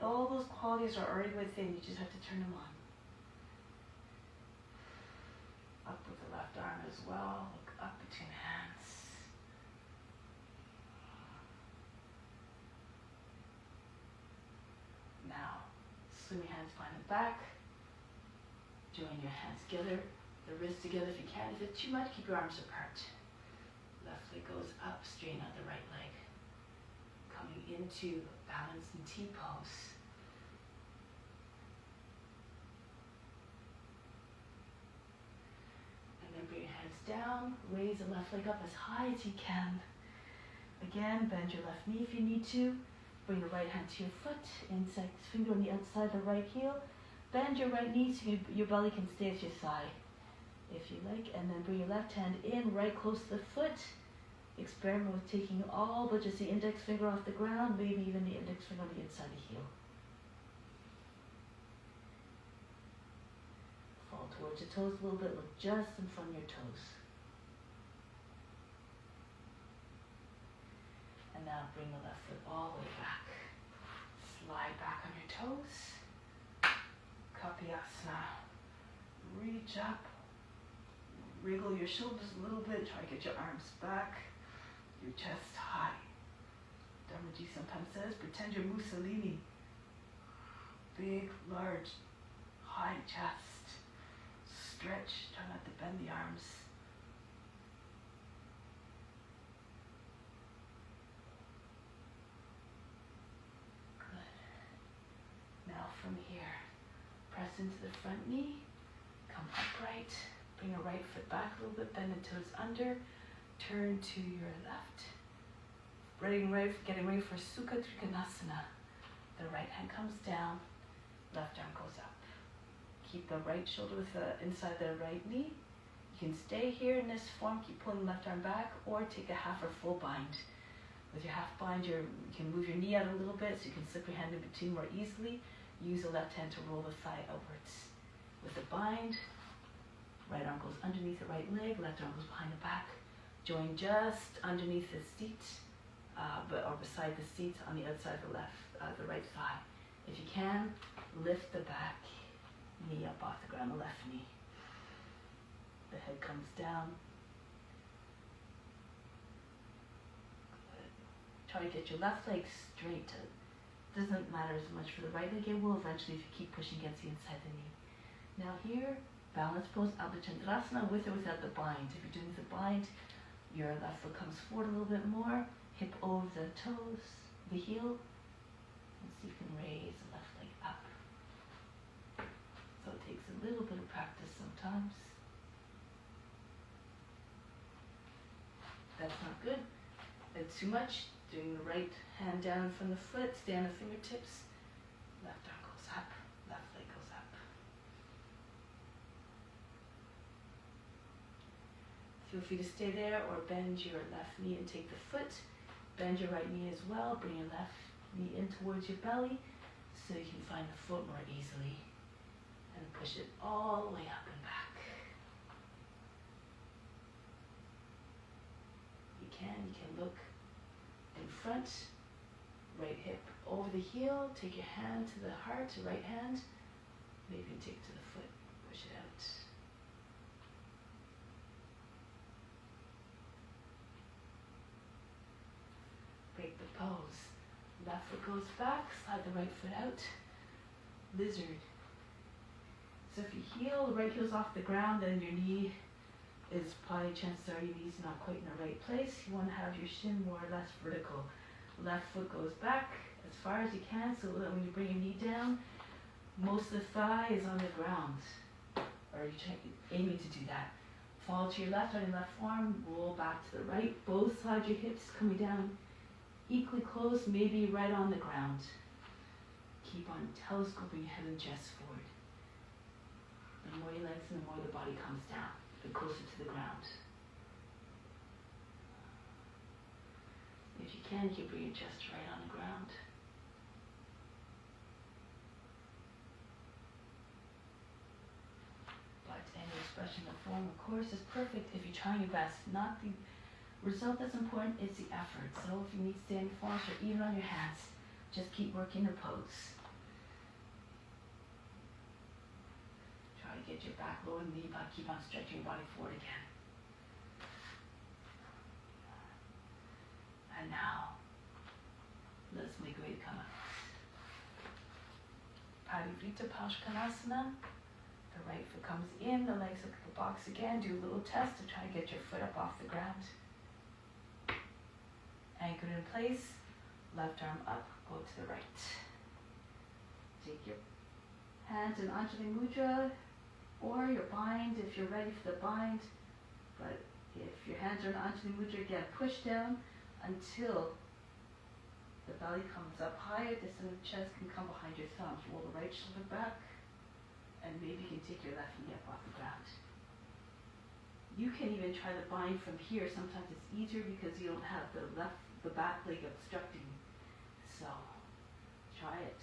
All those qualities are already within. You just have to turn them on. Up with the left arm as well. Look up between hands. Now, swing your hands behind the back. Join your hands together, the wrists together if you can. If it's too much, keep your arms apart. Left leg goes up, straighten out the right leg. Coming into balance and T-pose. And then bring your hands down, raise the left leg up as high as you can. Again, bend your left knee if you need to. Bring the right hand to your foot, index finger on the outside of the right heel. Bend your right knee so your belly can stay at your thigh, if you like. And then bring your left hand in, right close to the foot. Experiment with taking all but just the index finger off the ground, maybe even the index finger on the inside of the heel. Fall towards your toes a little bit, look just in front of your toes. And now bring the left foot all the way back. Slide back on your toes. Kapyasana. Reach up. Wriggle your shoulders a little bit. Try to get your arms back. Your chest high. Dharmaji sometimes says, pretend you're Mussolini. Big, large, high chest. Stretch. Try not to bend the arms. Now from here, press into the front knee, come upright, bring your right foot back a little bit, bend the toes under, turn to your left, getting ready for Sukha Trikonasana. The right hand comes down, left arm goes up. Keep the right shoulder with the inside the right knee. You can stay here in this form, keep pulling left arm back, or take a half or full bind. With your half bind, you can move your knee out a little bit so you can slip your hand in between more easily. Use the left hand to roll the thigh outwards. With the bind, right arm goes underneath the right leg, left arm goes behind the back. Join just underneath the seat, or beside the seat on the outside of the right thigh. If you can, lift the back knee up off the ground, the left knee. The head comes down. Good. Try to get your left leg straight. Doesn't matter as much for the right leg. It will eventually if you keep pushing against the inside of the knee. Now here, balance pose, Ardha Chandrasana, with or without the bind. If you're doing the bind, your left foot comes forward a little bit more, hip over the toes, the heel, and so you can raise the left leg up. So it takes a little bit of practice sometimes. That's not good. That's too much. Doing the right hand down in front of the foot, stay on the fingertips. Left arm goes up, left leg goes up. Feel free to stay there or bend your left knee and take the foot. Bend your right knee as well. Bring your left knee in towards your belly so you can find the foot more easily. And push it all the way up and back. You can look in front, right hip over the heel, take your hand to the heart, right hand, maybe take it to the foot, push it out. Break the pose. Left foot goes back, slide the right foot out. Lizard. So if you heel, the right heel's off the ground, and your knee is probably, chances are your knee's not quite in the right place. You want to have your shin more or less vertical. Left foot goes back as far as you can, so that when you bring your knee down, most of the thigh is on the ground. Or you're aiming to do that. Fall to your left on your left arm, roll back to the right. Both sides of your hips coming down equally close, maybe right on the ground. Keep on telescoping your head and chest forward. The more you lengthen, the more the body comes down, the closer to the ground. If you can, you bring your chest right on the ground. But any expression of form, of course, is perfect if you're trying your best. Not the result that's important, it's the effort. So if you need standing forms or even on your hands, just keep working the pose. Try to get your back low and knee, but keep on stretching your body forward again. And now, let's make way to come up. Parivrita Paschimottanasana. The right foot comes in, the legs look at the box again. Do a little test to try to get your foot up off the ground. Anchored in place, left arm up, go to the right. Take your hands in Anjali Mudra or your bind if you're ready for the bind. But if your hands are in Anjali Mudra, again, push down until the belly comes up higher. The center of the chest can come behind your thumbs. Roll the right shoulder back, and maybe you can take your left knee up off the ground. You can even try to bind from here. Sometimes it's easier because you don't have the back leg obstructing. So try it.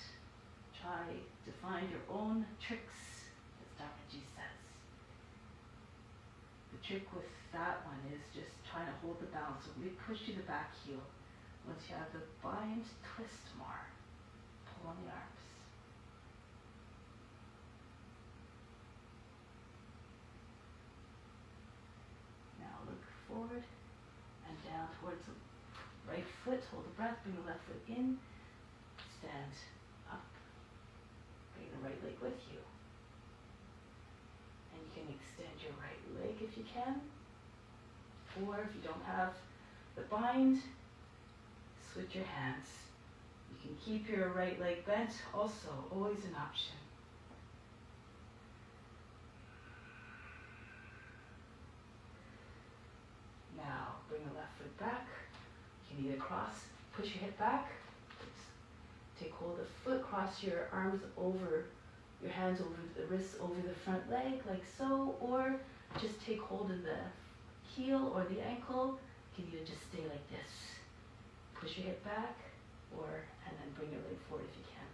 Try to find your own tricks, as Dharma says. The trick with that one is just trying to hold the balance. So we push to the back heel. Once you have the bind, twist more. Pull on the arms. Now look forward and down towards the right foot. Hold the breath. Bring the left foot in. Stand up. Bring the right leg with you. And you can extend your right leg if you can. Or if you don't have the bind, switch your hands. You can keep your right leg bent, also always an option. Now bring the left foot back. You can either cross, push your hip back, take hold of the foot, cross your arms over, your hands over the wrists, over the front leg, like so, or just take hold of the heel or the ankle. You can either just stay like this. Push your hip back, and then bring your leg forward if you can.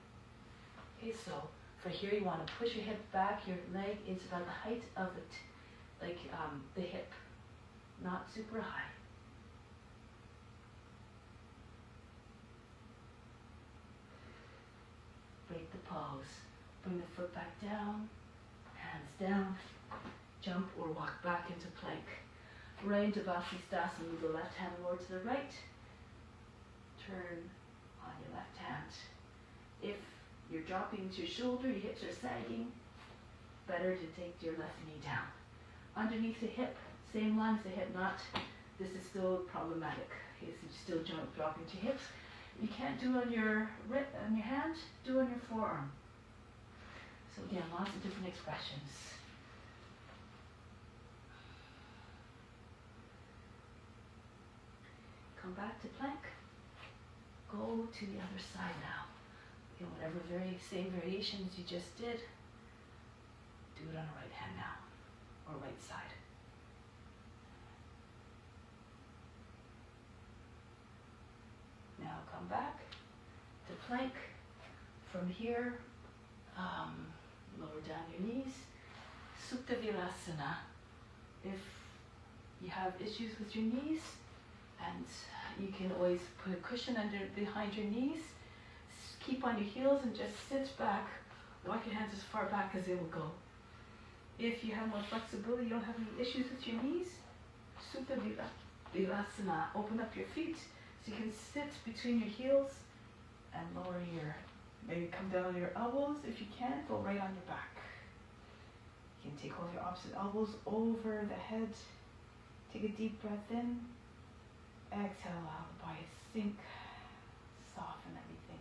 Okay, so for here you want to push your hip back. Your leg is about the height of it, the hip, not super high. Break the pose. Bring the foot back down, hands down, jump or walk back into plank. Right into Vasisthasana, move the left hand more to the right. Turn on your left hand. If you're dropping to your shoulder, your hips are sagging, better to take your left knee down. Underneath the hip, same line as the hip, this is still problematic. Okay, so you're still dropping to hips. You can't do it on your hand, do it on your forearm. So again, lots of different expressions. Come back to plank. Go to the other side now. In whatever same variations you just did, do it on the right hand now, or right side. Now come back to plank. From here, lower down your knees. Sukta Virasana. If you have issues with your knees, and you can always put a cushion behind your knees. Keep on your heels and just sit back. Walk your hands as far back as they will go. If you have more flexibility, you don't have any issues with your knees, Sukta Virasana. Open up your feet so you can sit between your heels and maybe come down on your elbows. If you can, go right on your back. can take all your opposite elbows over the head. Take a deep breath in. Exhale, allow the body to sink, soften everything.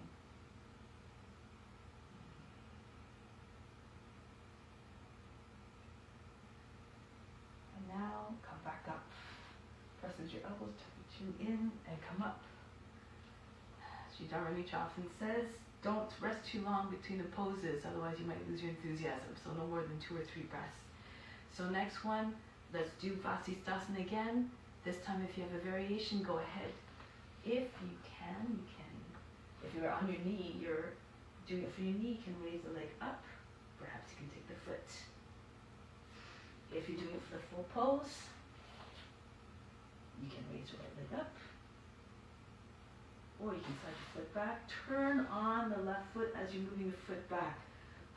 And now come back up. Press into your elbows, tuck your chin in, and come up. Sri Dharma often says, don't rest too long between the poses, otherwise you might lose your enthusiasm. So no more than 2 or 3 breaths. So next one, let's do Vasisthasana again. This time if you have a variation, go ahead. If you can, you can. If you're on your knee, you're doing it for your knee, you can raise the leg up. Perhaps you can take the foot. If you're doing it for the full pose, you can raise your right leg up. Or you can slide your foot back. Turn on the left foot as you're moving your foot back.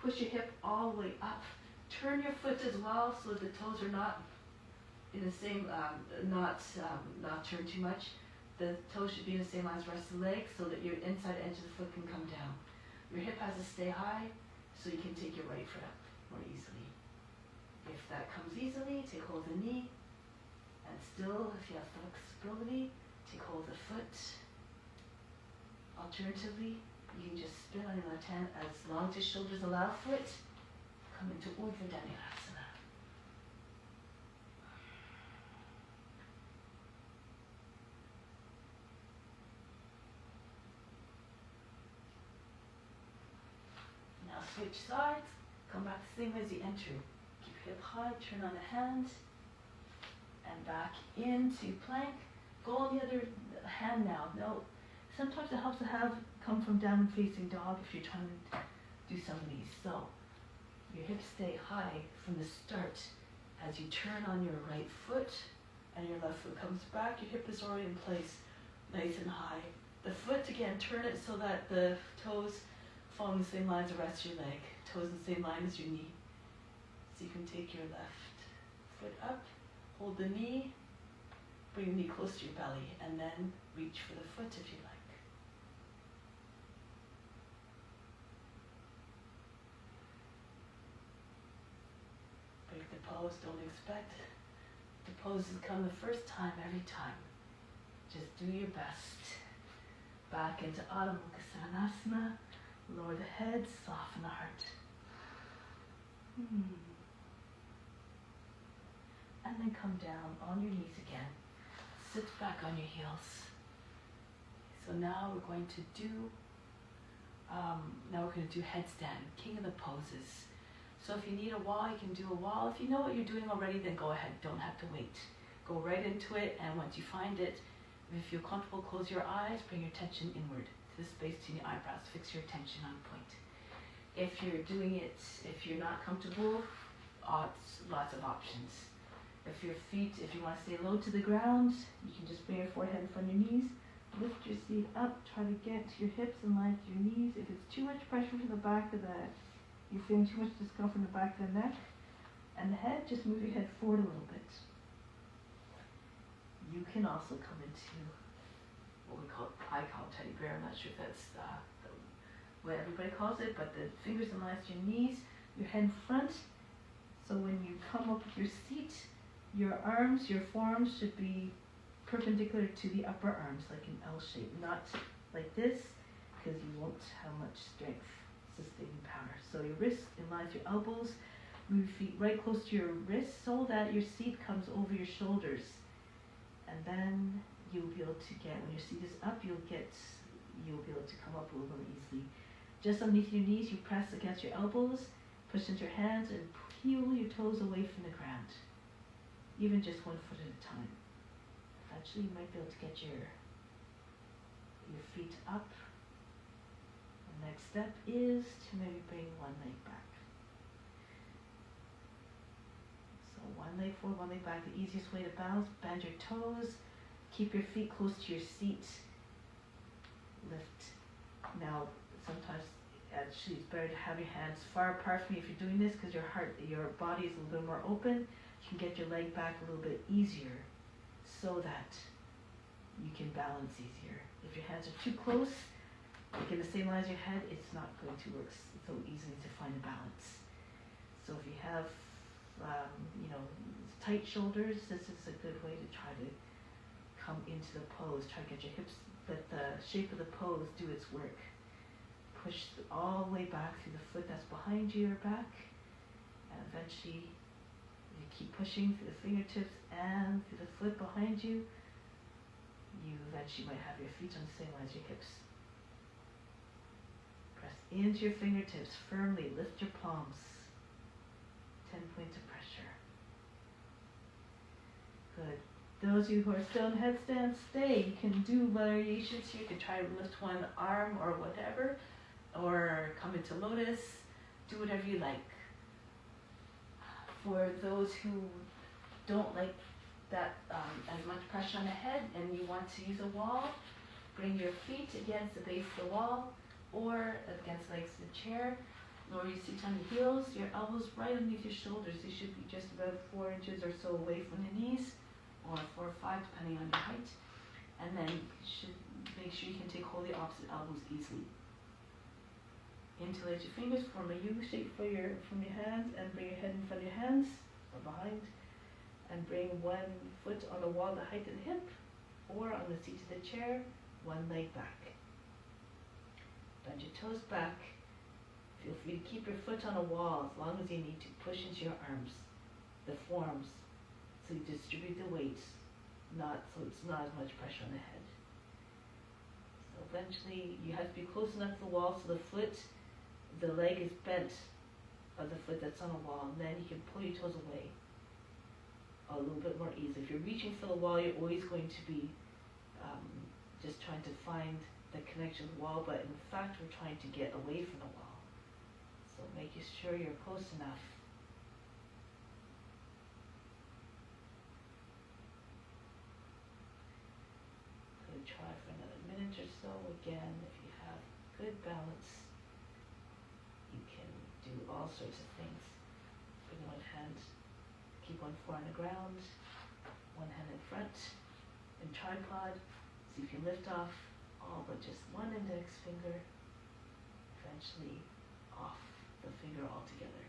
Push your hip all the way up. Turn your foot as well so the toes are not in the same, not turned too much. The toes should be in the same line as the rest of the leg so that your inside edge of the foot can come down. Your hip has to stay high so you can take your right foot up more easily. If that comes easily, take hold of the knee. And still, if you have flexibility, take hold of the foot. Alternatively, you can just spin on your left hand as long as your shoulders allow for it. Come into Urdhva Dhanurasana. Now switch sides. Come back the same as you enter. Keep your hip high, turn on the hand. And back into plank. Go on the other hand now. No. Sometimes it helps to come from downward facing dog if you're trying to do some of these. So, your hips stay high from the start. As you turn on your right foot and your left foot comes back, your hip is already in place, nice and high. The foot, again, turn it so that the toes follow the same line as the rest of your leg. Toes in the same line as your knee. So you can take your left foot up, hold the knee, bring the knee close to your belly, and then reach for the foot if you like. Break the pose, don't expect the poses come the first time every time. Just do your best. Back into Adho Mukha Svanasana, lower the head, soften the heart. And then come down on your knees again. Sit back on your heels. So now we're going to do headstand, king of the poses. So if you need a wall, you can do a wall. If you know what you're doing already, then go ahead. Don't have to wait. Go right into it, and once you find it, if you feel comfortable, close your eyes, bring your attention inward to the space between your eyebrows. Fix your attention on point. If you're doing it, if you're not comfortable, lots of options. If you want to stay low to the ground, you can just bring your forehead in front of your knees. Lift your seat up, try to get your hips in line with your knees. If it's too much pressure from the back of the, you're feeling too much discomfort in the back of the neck and the head, just move your head forward a little bit. You can also come into what I call teddy bear. I'm not sure if that's what everybody calls it, but the fingers in line with your knees, your head in front. So when you come up with your seat, your arms, your forearms should be perpendicular to the upper arms, like an L shape, not like this, because you won't have much strength, sustaining power. So your wrists in line with your elbows, move your feet right close to your wrists so that your seat comes over your shoulders. And then you'll be able to get, when your seat is up, you'll be able to come up a little more easily. Just underneath your knees, you press against your elbows, push into your hands, and peel your toes away from the ground. Even just 1 foot at a time. Eventually you might be able to get your feet up. The next step is to maybe bring one leg back. So one leg forward, one leg back. The easiest way to balance, bend your toes, keep your feet close to your seat, lift. Now sometimes actually it's better to have your hands far apart from you if you're doing this, because your body is a little bit more open. You can get your leg back a little bit easier so that you can balance easier. If your hands are too close, like in the same line as your head, it's not going to work so easily to find a balance. So if you have tight shoulders, this is a good way to try to come into the pose. Try to get your hips, let the shape of the pose do its work. Push all the way back through the foot that's behind you or back, and eventually you keep pushing through the fingertips and through the foot behind you. You eventually might have your feet on the same line as your hips. Press into your fingertips firmly, lift your palms. 10 points of pressure. Good. Those of you who are still in headstand, stay. You can do variations here. You can try to lift one arm or whatever, or come into lotus. Do whatever you like. For those who don't like that as much pressure on the head and you want to use a wall, bring your feet against the base of the wall or against the legs of the chair. Lower your seat on your heels, your elbows right underneath your shoulders. They should be just about 4 inches or so away from the knees, or 4 or 5 depending on your height. And then you should make sure you can take hold of the opposite elbows easily. Interlace your fingers, form a U shape from your hands, and bring your head in front of your hands or behind. And bring one foot on the wall, the height of the hip, or on the seat of the chair, one leg back. Bend your toes back. Feel free to keep your foot on a wall as long as you need to. Push into your arms, the forearms, so you distribute the weight, so it's not as much pressure on the head. So eventually you have to be close enough to the wall so the leg is bent of the foot that's on a wall, and then you can pull your toes away a little bit more easily. If you're reaching for the wall, you're always going to be just trying to find the connection to the wall, but in fact we're trying to get away from the wall. So making sure you're close enough. So try for another minute or so. Again, if you have good balance, you can do all sorts of things. Bring one hand, keep one foot on the ground, one hand in front, in tripod. See if you can lift off all but just one index finger, eventually off the finger altogether.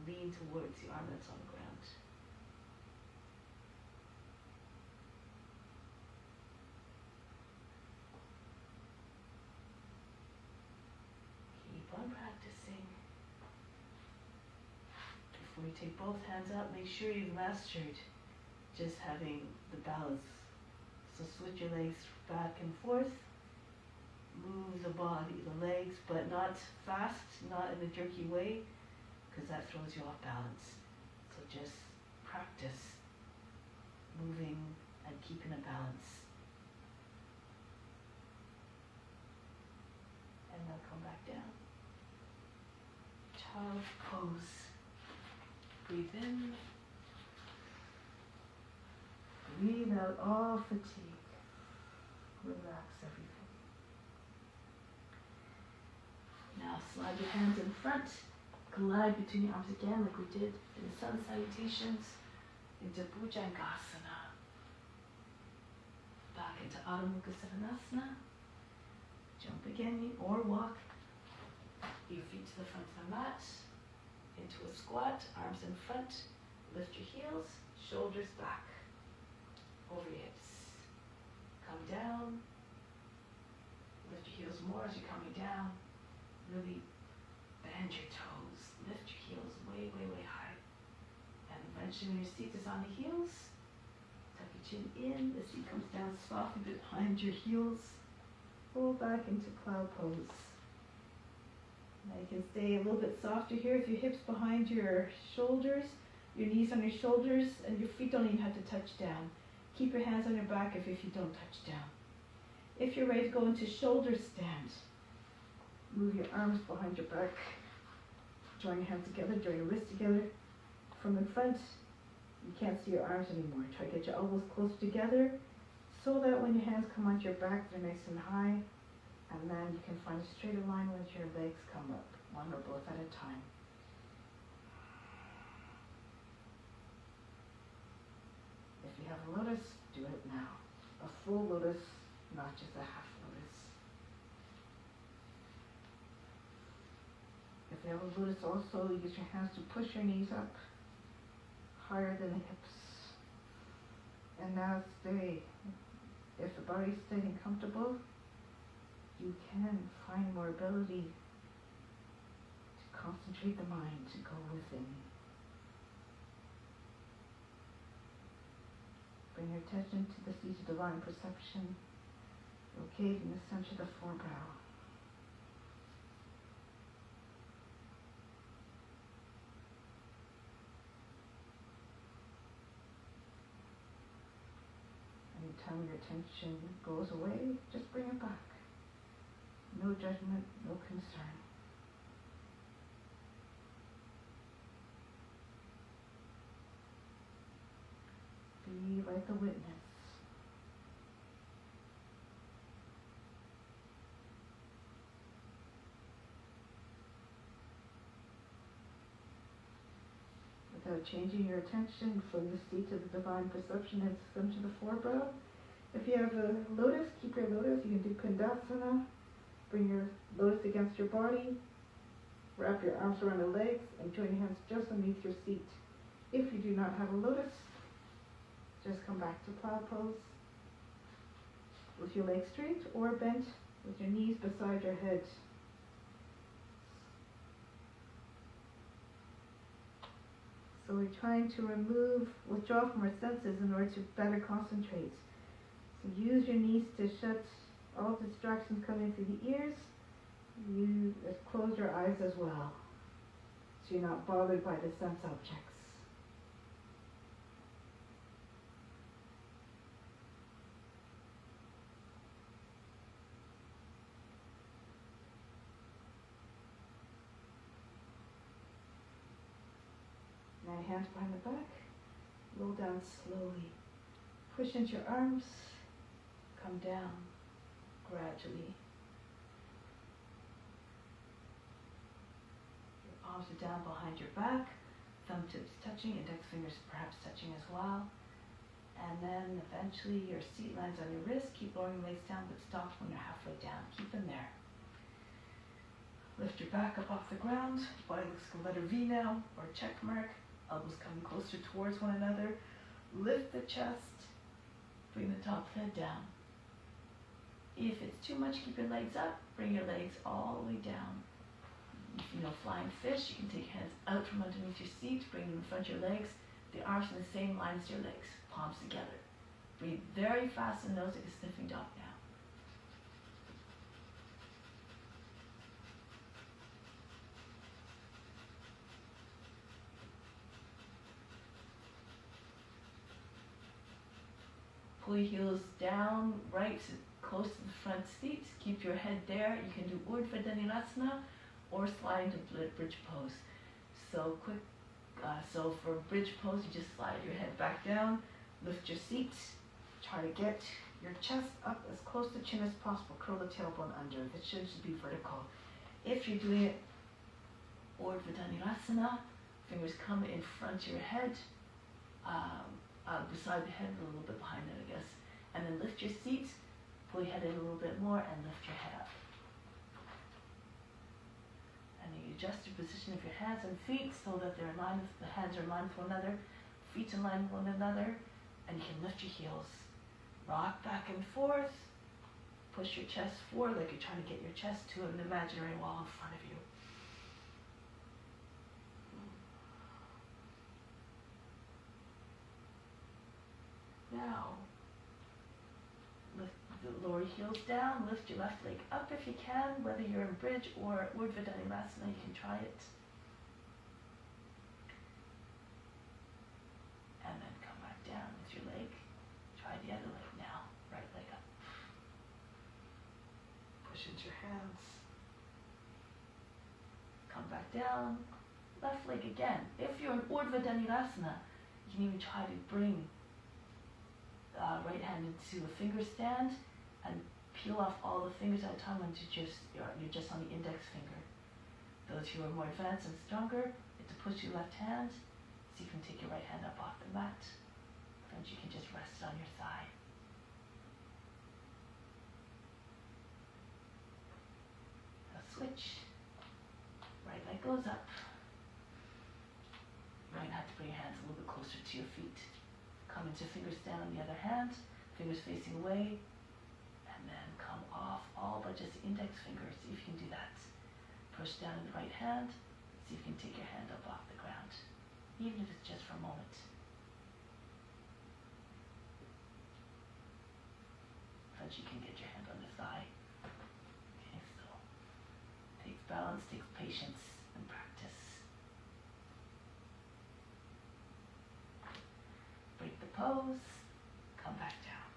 Lean towards the arm that's on the ground. Keep on practicing. Before you take both hands up, make sure you've mastered just having the balance. So switch your legs back and forth. Move the body, the legs, but not fast, not in a jerky way, because that throws you off balance. So just practice moving and keeping a balance. And now come back down. Child's pose. Breathe in. Breathe out all fatigue. Relax everything. Now slide your hands in front, glide between your arms again like we did in the sun salutations, into Bhujangasana, back into Adho Mukha Savasana, jump again or walk your feet to the front of the mat, into a squat, arms in front, lift your heels, shoulders back, over your hips, come down, lift your heels more as you're coming down. Really bend your toes, lift your heels way, way, way high. And eventually when your seat is on the heels, tuck your chin in, the seat comes down softly behind your heels. Pull back into cloud pose. Now you can stay a little bit softer here with your hips behind your shoulders, your knees on your shoulders, and your feet don't even have to touch down. Keep your hands on your back if your feet don't touch down. If you're ready to go into shoulder stand, move your arms behind your back. Join your hands together, join your wrists together. From in front, you can't see your arms anymore. Try to get your elbows closer together so that when your hands come onto your back, they're nice and high. And then you can find a straighter line once your legs come up, one or both at a time. If you have a lotus, do it now. A full lotus, not just a half lotus. If you have a lotus also, use your hands to push your knees up higher than the hips. And now stay. If the body's staying comfortable, you can find more ability to concentrate the mind to go within. Bring your attention to the seat of divine perception, located in the center of the forebrow. Anytime your attention goes away, just bring it back. No judgment, no concern. Be like the witness. Without changing your attention from the seat of the divine perception and center to the forebrow. If you have a lotus, keep your lotus. You can do Pindasana. Bring your lotus against your body. Wrap your arms around the legs and join your hands just underneath your seat. If you do not have a lotus, just come back to plow pose with your legs straight or bent with your knees beside your head. So we're trying to withdraw from our senses in order to better concentrate. So use your knees to shut all distractions coming through the ears. You close your eyes as well, so you're not bothered by the sense objects. Now hands behind the back, roll down slowly. Push into your arms, come down gradually. Your palms are down behind your back, thumb tips touching, index fingers perhaps touching as well. And then eventually your seat lands on your wrist. Keep lowering your legs down, but stop when you're halfway down. Keep them there. Lift your back up off the ground. Body looks like a letter V now, or a check mark. Elbows coming closer towards one another. Lift the chest. Bring the top head down. If it's too much, keep your legs up. Bring your legs all the way down. If you know flying fish, you can take your hands out from underneath your seat. Bring them in front of your legs. The arms in the same line as your legs. Palms together. Breathe very fast in the nose like a sniffing dog now. Pull your heels down, right, close to the front seat. Keep your head there. You can do Urdhva Dhanurasana or slide into bridge pose. So for bridge pose, you just slide your head back down, lift your seat, try to get your chest up as close to chin as possible. Curl the tailbone under. It should be vertical. If you're doing it Urdhva Dhanurasana, fingers come in front of your head. Beside the head, a little bit behind it, I guess. And then lift your seat, pull your head in a little bit more, and lift your head up. And then you adjust your position of your hands and feet so that they're in line with the hands are in line with one another, feet in line with one another, and you can lift your heels. Rock back and forth, push your chest forward like you're trying to get your chest to an imaginary wall in front of you. Now, lift the lower heels down, lift your left leg up if you can, whether you're in bridge or Urdhva Dhanurasana, you can try it. And then come back down with your leg. Try the other leg now, right leg up. Push into your hands. Come back down, left leg again. If you're in Urdhva Dhanurasana, you can even try to bring right hand into a finger stand and peel off all the fingers at a time until you're just on the index finger. Those who are more advanced and stronger, you have to push your left hand, so you can take your right hand up off the mat. Then you can just rest on your thigh. Now switch. Right leg goes up. Right hand to bring your hands a little bit closer to your feet. Come into finger stand on the other hand, fingers facing away, and then come off all but just the index finger. See if you can do that. Push down in the right hand, see if you can take your hand up off the ground, even if it's just for a moment. But you can get your hand on the thigh. Okay, so takes balance, takes patience and practice. Break the pose, come back down.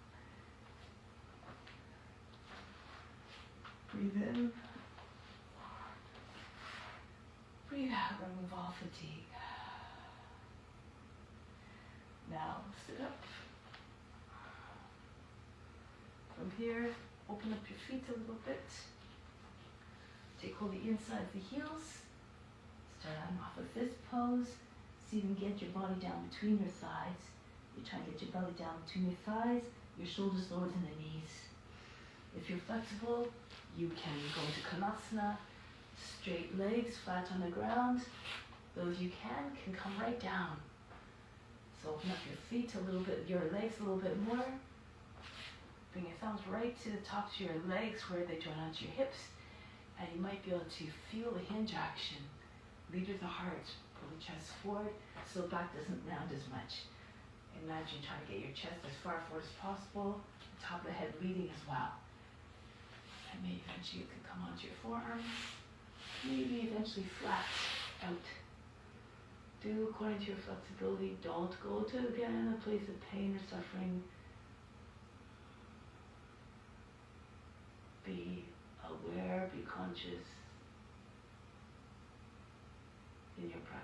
Breathe in. Breathe out, remove all fatigue. Now sit up. From here, open up your feet a little bit. Take hold of the inside of the heels. Start on off of this pose. See if you can get your body down between your thighs. You try to get your belly down between your thighs, your shoulders lower than the knees. If you're flexible, you can go into Konasana, straight legs, flat on the ground. Those you can come right down. So open up your feet a little bit, your legs a little bit more. Bring your thumbs right to the tops of your legs where they join onto your hips. And you might be able to feel the hinge action. Lead with the heart. Pull the chest forward so the back doesn't round as much. Imagine trying to get your chest as far forward as possible. Top of the head leading as well. And maybe eventually you can come onto your forearms. Maybe eventually flat out. Do according to your flexibility. Don't go to again a place of pain or suffering. Be aware, be conscious in your practice.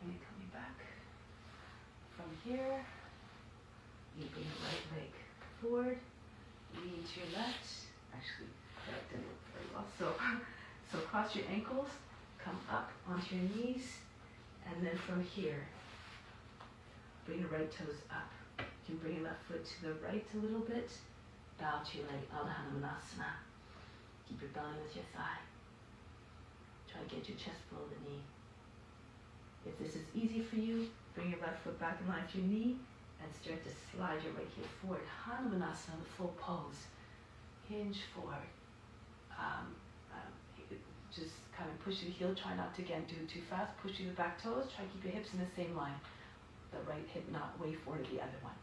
And you're coming back. From here, you bring the right leg forward, lean to your left. Actually, that didn't look very well. So cross your ankles, come up onto your knees, and then from here, bring your right toes up. You can bring your left foot to the right a little bit. Bow to your leg, all-encompassing. Keep your belly with your thigh. Try to get your chest below the knee. If this is easy for you, bring your left foot back in line with your knee and start to slide your right heel forward. Hanumanasana, the full pose. Hinge forward. Just kind of push the heel. Try not to, again, do it too fast. Push through the back toes. Try to keep your hips in the same line. The right hip not way forward to the other one.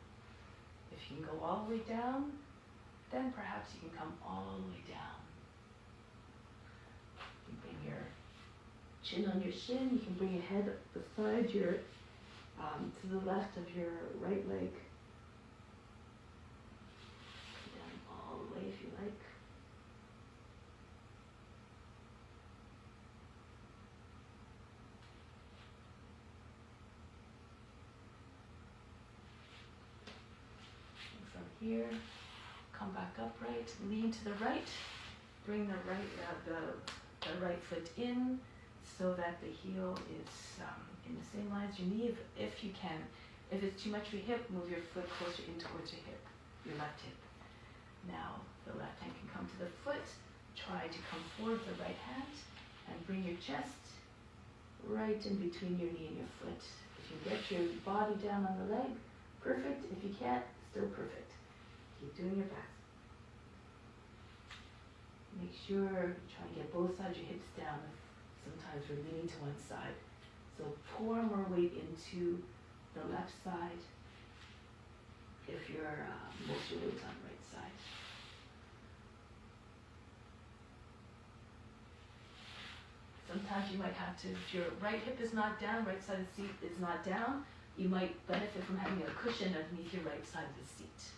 If you can go all the way down, then perhaps you can come all the way down. You bring your chin on your shin. You can bring your head beside your, to the left of your right leg. Down all the way if you like. Here, come back upright, lean to the right, bring the right foot in so that the heel is in the same line as your knee if you can. If it's too much for your hip, move your foot closer in towards your hip, your left hip. Now the left hand can come to the foot, try to come forward with the right hand and bring your chest right in between your knee and your foot. If you get your body down on the leg, perfect. If you can't, still perfect. Keep doing your best. Make sure you try and get both sides of your hips down. Sometimes we're leaning to one side. So pour more weight into the left side if you're most of your weight's on the right side. Sometimes you might have to, if your right hip is not down, right side of the seat is not down, you might benefit from having a cushion underneath your right side of the seat.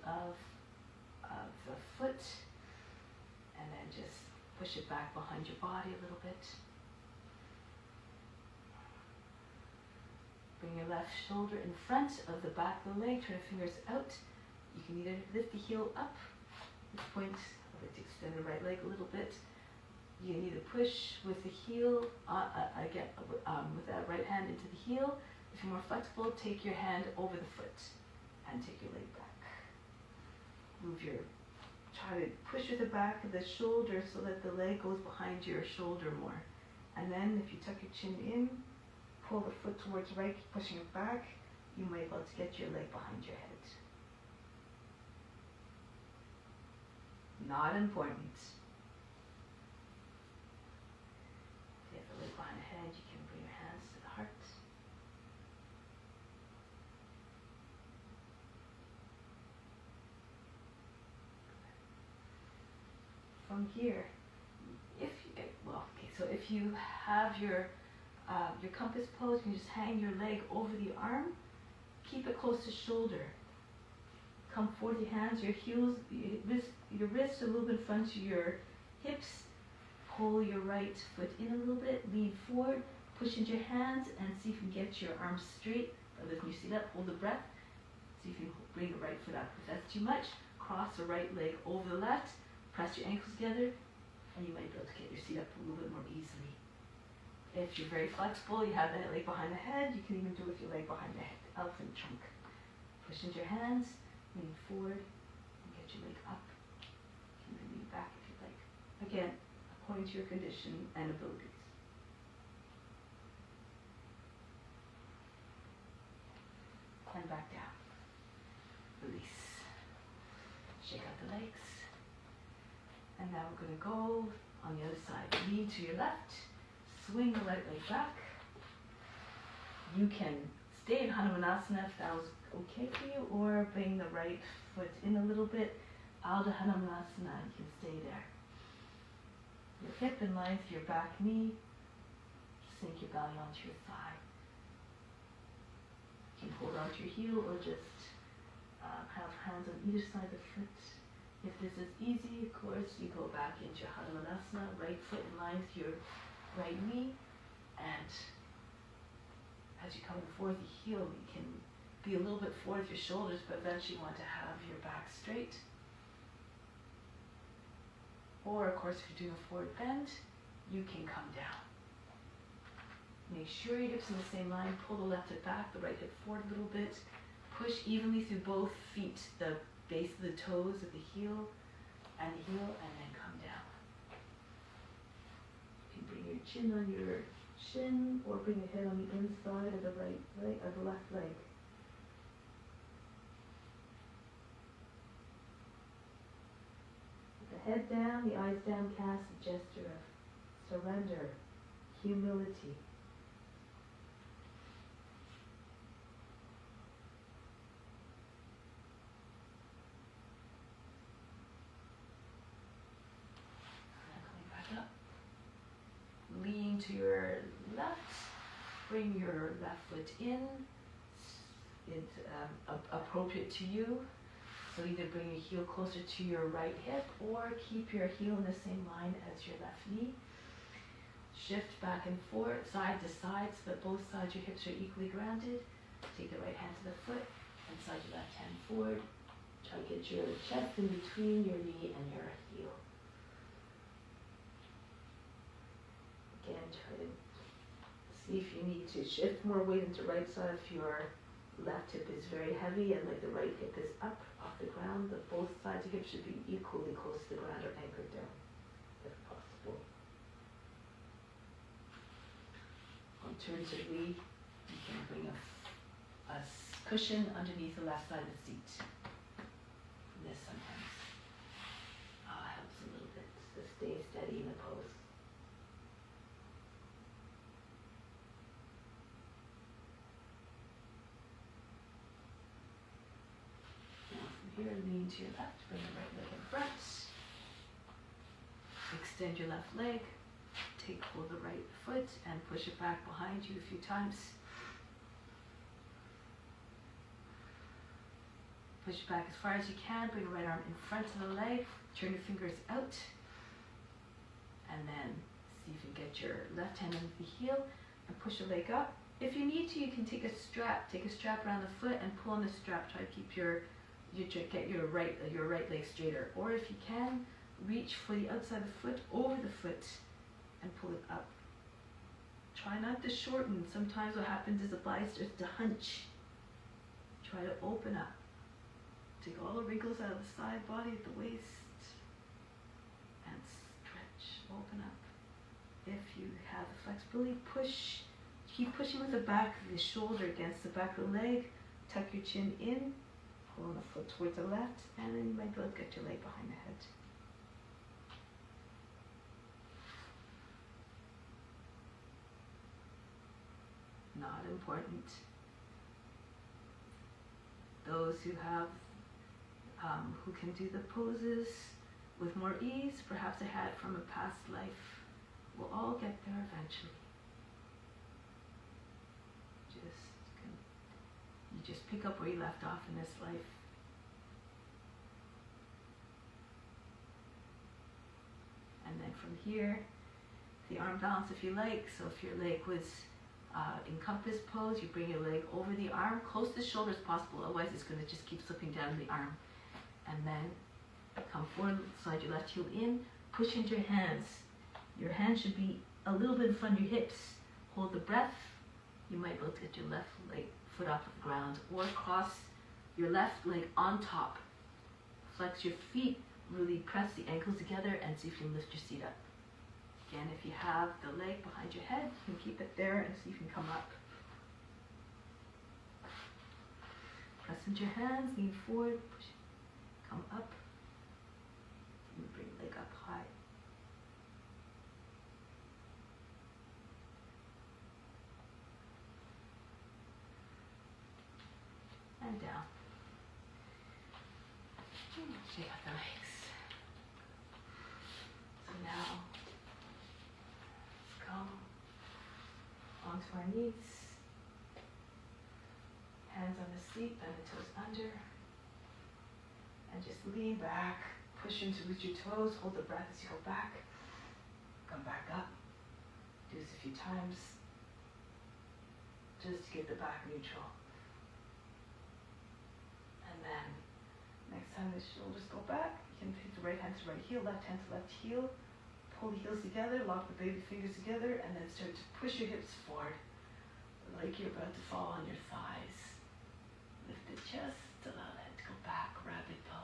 Of the foot, and then just push it back behind your body a little bit. Bring your left shoulder in front of the back of the leg, turn your fingers out, You can either lift the heel up, this point, I'd like to extend the right leg a little bit. You can either push with the heel, again, with that right hand into the heel. If you're more flexible, take your hand over the foot and take your leg back. Try to push with the back of the shoulder so that the leg goes behind your shoulder more. And then if you tuck your chin in, pull the foot towards right, keep pushing it back, you might be able to get your leg behind your head. Not important. If you have the leg behind the head, you can bring your hands to the heart. From here, so if you have your compass pose, you can just hang your leg over the arm, keep it close to shoulder. Come forward with your hands, your heels, your wrists a little bit in front of your hips. Pull your right foot in a little bit, lean forward, push into your hands, and see if you can get your arms straight. By lifting your seat up, hold the breath. See if you can bring the right foot up. If that's too much, cross the right leg over the left, press your ankles together, and you might be able to get your seat up a little bit more easily. If you're very flexible, you have that leg behind the head, you can even do it with your leg behind the head, elephant trunk. Push into your hands, lean forward, and get your leg up. You can lean back if you like. Again, according to your condition and abilities. And back down. Release. Shake out the legs. And now we're going to go on the other side. Knee to your left. Swing the right leg back. You can stay in Hanumanasana if that was okay for you, or bring the right foot in a little bit. Ardha Hanumanasana, you can stay there. Your hip in line with your back knee. Sink your belly onto your thigh. You can hold onto your heel or just have hands on either side of the foot. If this is easy, of course, you go back into Hanumanasana, right foot in line with your right knee, and as you come forward the heel, you can be a little bit forward with your shoulders, but eventually you want to have your back straight. Or, of course, if you're doing a forward bend, you can come down. Make sure your hips in the same line. Pull the left hip back, the right hip forward a little bit. Push evenly through both feet, the base of the toes of the heel, and then come down. You can bring your chin on your shin, or bring your head on the inside of the right leg, of the left leg. With the head down, the eyes downcast, a gesture of surrender, humility. Lean to your left, bring your left foot in. It's appropriate to you. So either bring your heel closer to your right hip or keep your heel in the same line as your left knee. Shift back and forth, side to side, so that both sides of your hips are equally grounded. Take the right hand to the foot and slide your left hand forward. Try to get your chest in between your knee and your heel. Again, try to see if you need to shift more weight into right side if your left hip is very heavy and like the right hip is up off the ground. But both sides of the hip should be equally close to the ground or anchored down, if possible. Alternatively, you can bring a cushion underneath the left side of the seat. This sometimes helps a little bit to stay steady in the pose. Here, lean to your left, bring the right leg in front. Extend your left leg, take hold of the right foot and push it back behind you a few times. Push it back as far as you can, bring the right arm in front of the leg, turn your fingers out, and then see if you can get your left hand under the heel and push the leg up. If you need to, you can take a strap around the foot and pull on the strap. Try to keep your you get your right leg straighter. Or if you can, reach for the outside of the foot, over the foot, and pull it up. Try not to shorten. Sometimes what happens is the body starts to hunch. Try to open up. Take all the wrinkles out of the side body at the waist and stretch, open up. If you have the flexibility, push. Keep pushing with the back of the shoulder against the back of the leg. Tuck your chin in, pull the foot towards the left, and then you might be able to get your leg behind the head. Not important. Those who have, who can do the poses with more ease, perhaps they had it from a past life, will all get there eventually. You just pick up where you left off in this life. And then from here, the arm balance if you like. So if your leg was encompass pose, you bring your leg over the arm, close to the shoulder as possible, otherwise it's going to just keep slipping down the arm. And then come forward, slide your left heel in, push into your hands. Your hands should be a little bit in front of your hips. Hold the breath. You might be able to get your left leg foot off the ground, or cross your left leg on top. Flex your feet, really press the ankles together and see if you can lift your seat up. Again, if you have the leg behind your head, you can keep it there and see if you can come up. Press into your hands, lean forward, push, come up, and bring the leg up high. And down. Shake out the legs. So now, let's come onto our knees. Hands on the seat, bend the toes under. And just lean back, push into with your toes, hold the breath as you go back. Come back up. Do this a few times, just to get the back neutral. And then, next time the shoulders go back, you can take the right hand to right heel, left hand to left heel. Pull the heels together, lock the baby fingers together, and then start to push your hips forward, like you're about to fall on your thighs. Lift the chest, allow that to go back, rabbit pose.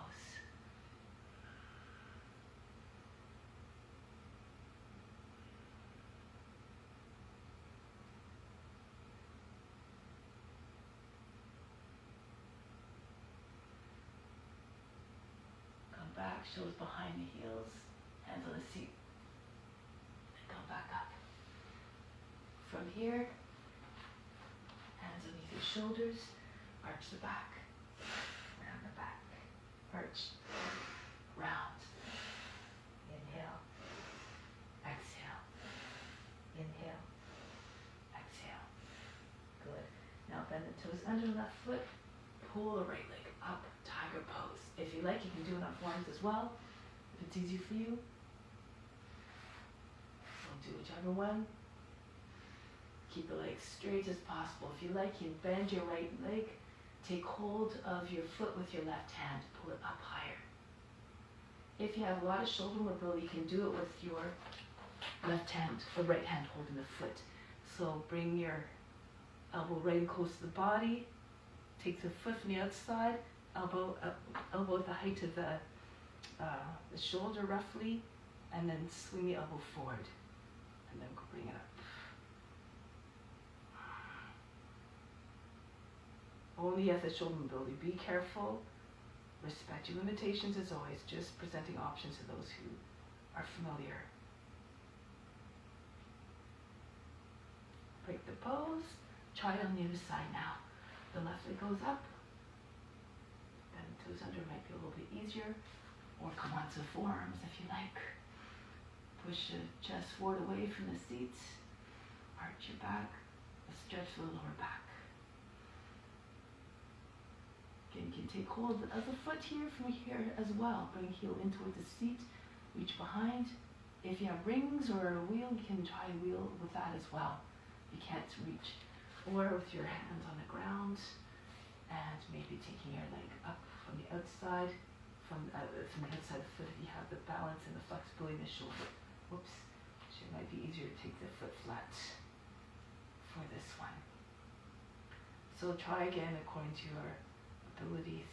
Back, shoulders behind the heels, hands on the seat, and come back up. From here, hands underneath your shoulders, arch the back, round the back, arch, round, inhale, exhale, inhale, exhale. Good. Now bend the toes under the left foot, pull the right leg up, tiger pose. If you like, you can do it on forearms as well, if it's easy for you. So do whichever one. Keep the legs straight as possible. If you like, you can bend your right leg, take hold of your foot with your left hand, pull it up higher. If you have a lot of shoulder mobility, you can do it with your left hand, or right hand holding the foot. So bring your elbow right and close to the body, take the foot from the outside, elbow at the height of the shoulder roughly, and then swing the elbow forward, and then bring it up. Only if the shoulder mobility. Be careful, respect your limitations as always, just presenting options to those who are familiar. Break the pose, try it on the other side now. The left leg goes up, toes under might be a little bit easier, or come onto forearms if you like. Push the chest forward away from the seat, arch your back, stretch the lower back. Again, you can take hold of the foot here from here as well. Bring heel in towards the seat, reach behind. If you have rings or a wheel, you can try a wheel with that as well. You can't reach. Or with your hands on the ground, and maybe taking your leg up from the outside, from the outside of the foot if you have the balance and the flexibility in the shoulder. Whoops. So it might be easier to take the foot flat for this one. So try again according to your abilities.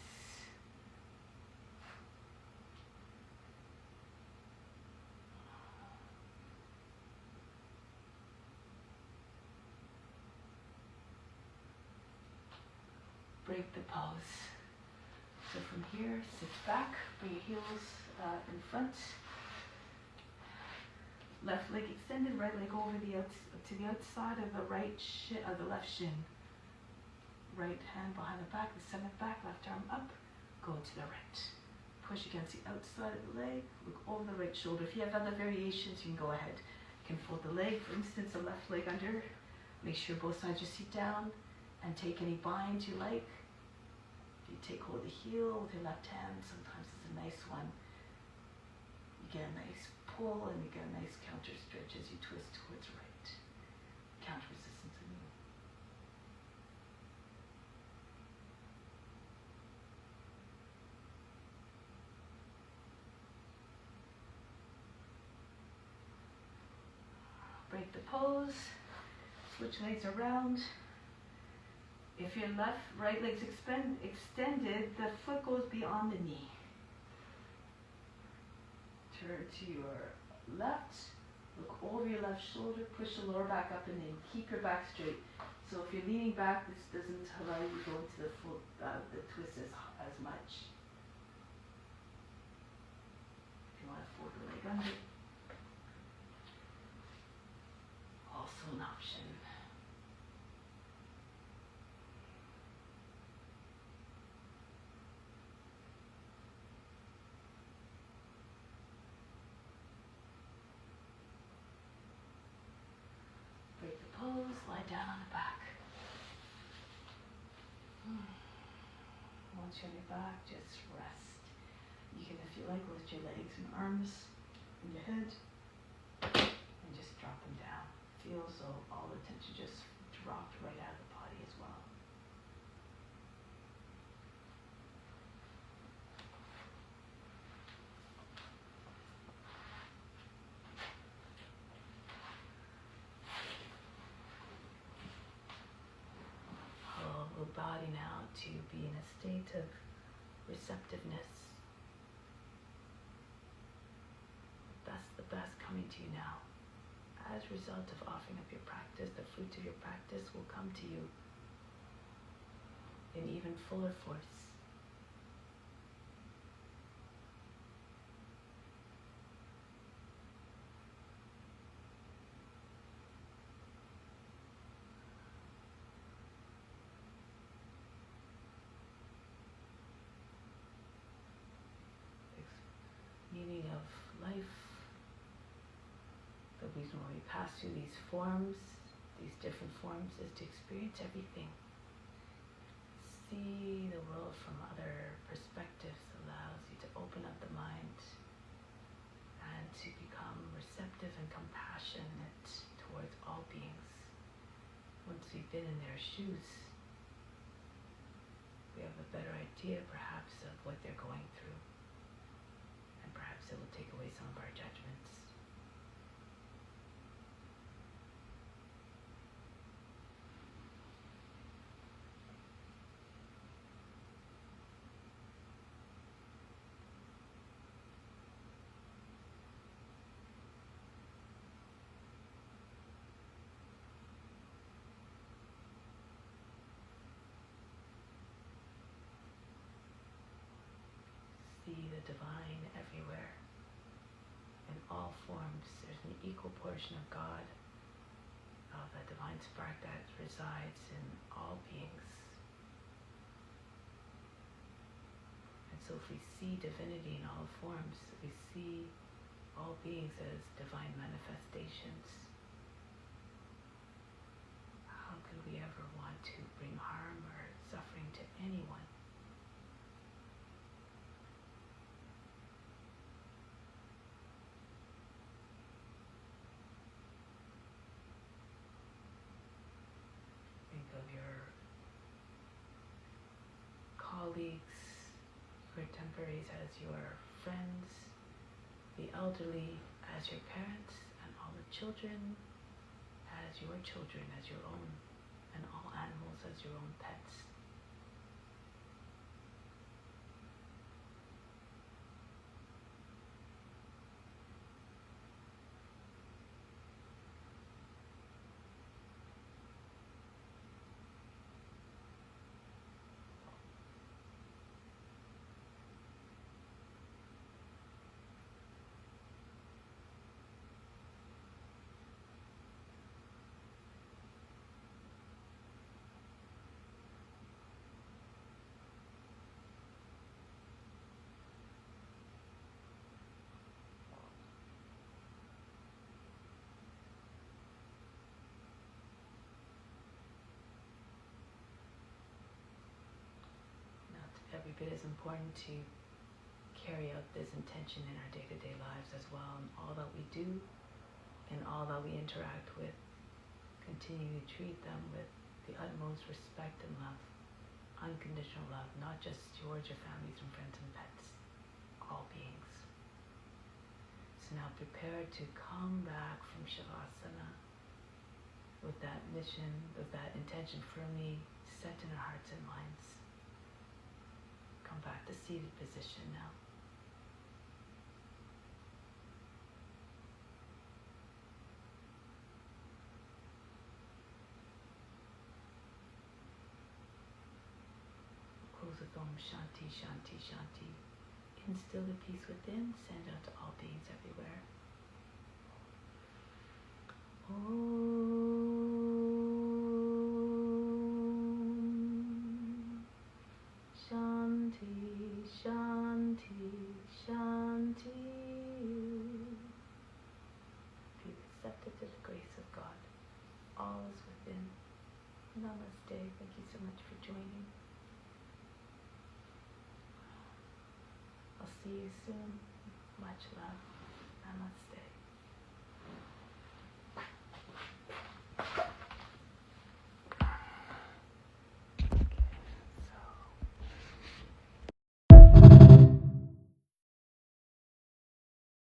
Break the pose. So from here, sit back, bring your heels in front. Left leg extended, right leg over to the outside of the the left shin. Right hand behind the back, the center back, left arm up, go to the right. Push against the outside of the leg, look over the right shoulder. If you have other variations, you can go ahead. You can fold the leg, for instance, the left leg under. Make sure both sides you seat down and take any binds you like. You take hold of the heel with your left hand, sometimes it's a nice one. You get a nice pull and you get a nice counter stretch as you twist towards right. Counter resistance in you. Break the pose, switch legs around. If your right leg's extended, the foot goes beyond the knee. Turn to your left, look over your left shoulder, push the lower back up and in. Keep your back straight. So if you're leaning back, this doesn't allow you to go into the full, the twist as much. If you want to fold the leg under, also an option. Break the pose, lie down on the back. Once you're on your back, just rest. You can, if you like, lift your legs and arms and your head and just drop them down. Feel so all the tension just dropped right out of the body as well. Allow the body now to be in a state of receptiveness. That's the best coming to you now. As a result of offering up your practice, the fruits of your practice will come to you in even fuller force. Meaning of life, the reason why we pass through these forms, these different forms, is to experience everything. See the world from other perspectives allows you to open up the mind and to become receptive and compassionate towards all beings. Once we've been in their shoes, we have a better idea perhaps of what they're going through. Perhaps it will take away some of our judgments. See the divine everywhere. In all forms, there's an equal portion of God, of the divine spark that resides in all beings. And so if we see divinity in all forms, we see all beings as divine manifestations, how could we ever want to bring harm or suffering to anyone? Think of your colleagues, contemporaries as your friends, the elderly as your parents, and all the children as your own, and all animals as your own pets. Every bit as important to carry out this intention in our day-to-day lives as well, and all that we do and all that we interact with. Continue to treat them with the utmost respect and love, unconditional love, not just yours, your families and friends and pets, all beings. So now prepare to come back from Shavasana with that mission, with that intention firmly set in our hearts and minds. Come back to seated position now. Close with Om Shanti, Shanti, Shanti. Instill the peace within, send out to all beings everywhere. Om Shanti, Shanti, Shanti. Be receptive to the grace of God. All is within. Namaste. Thank you so much for joining. I'll see you soon. Much love. Namaste.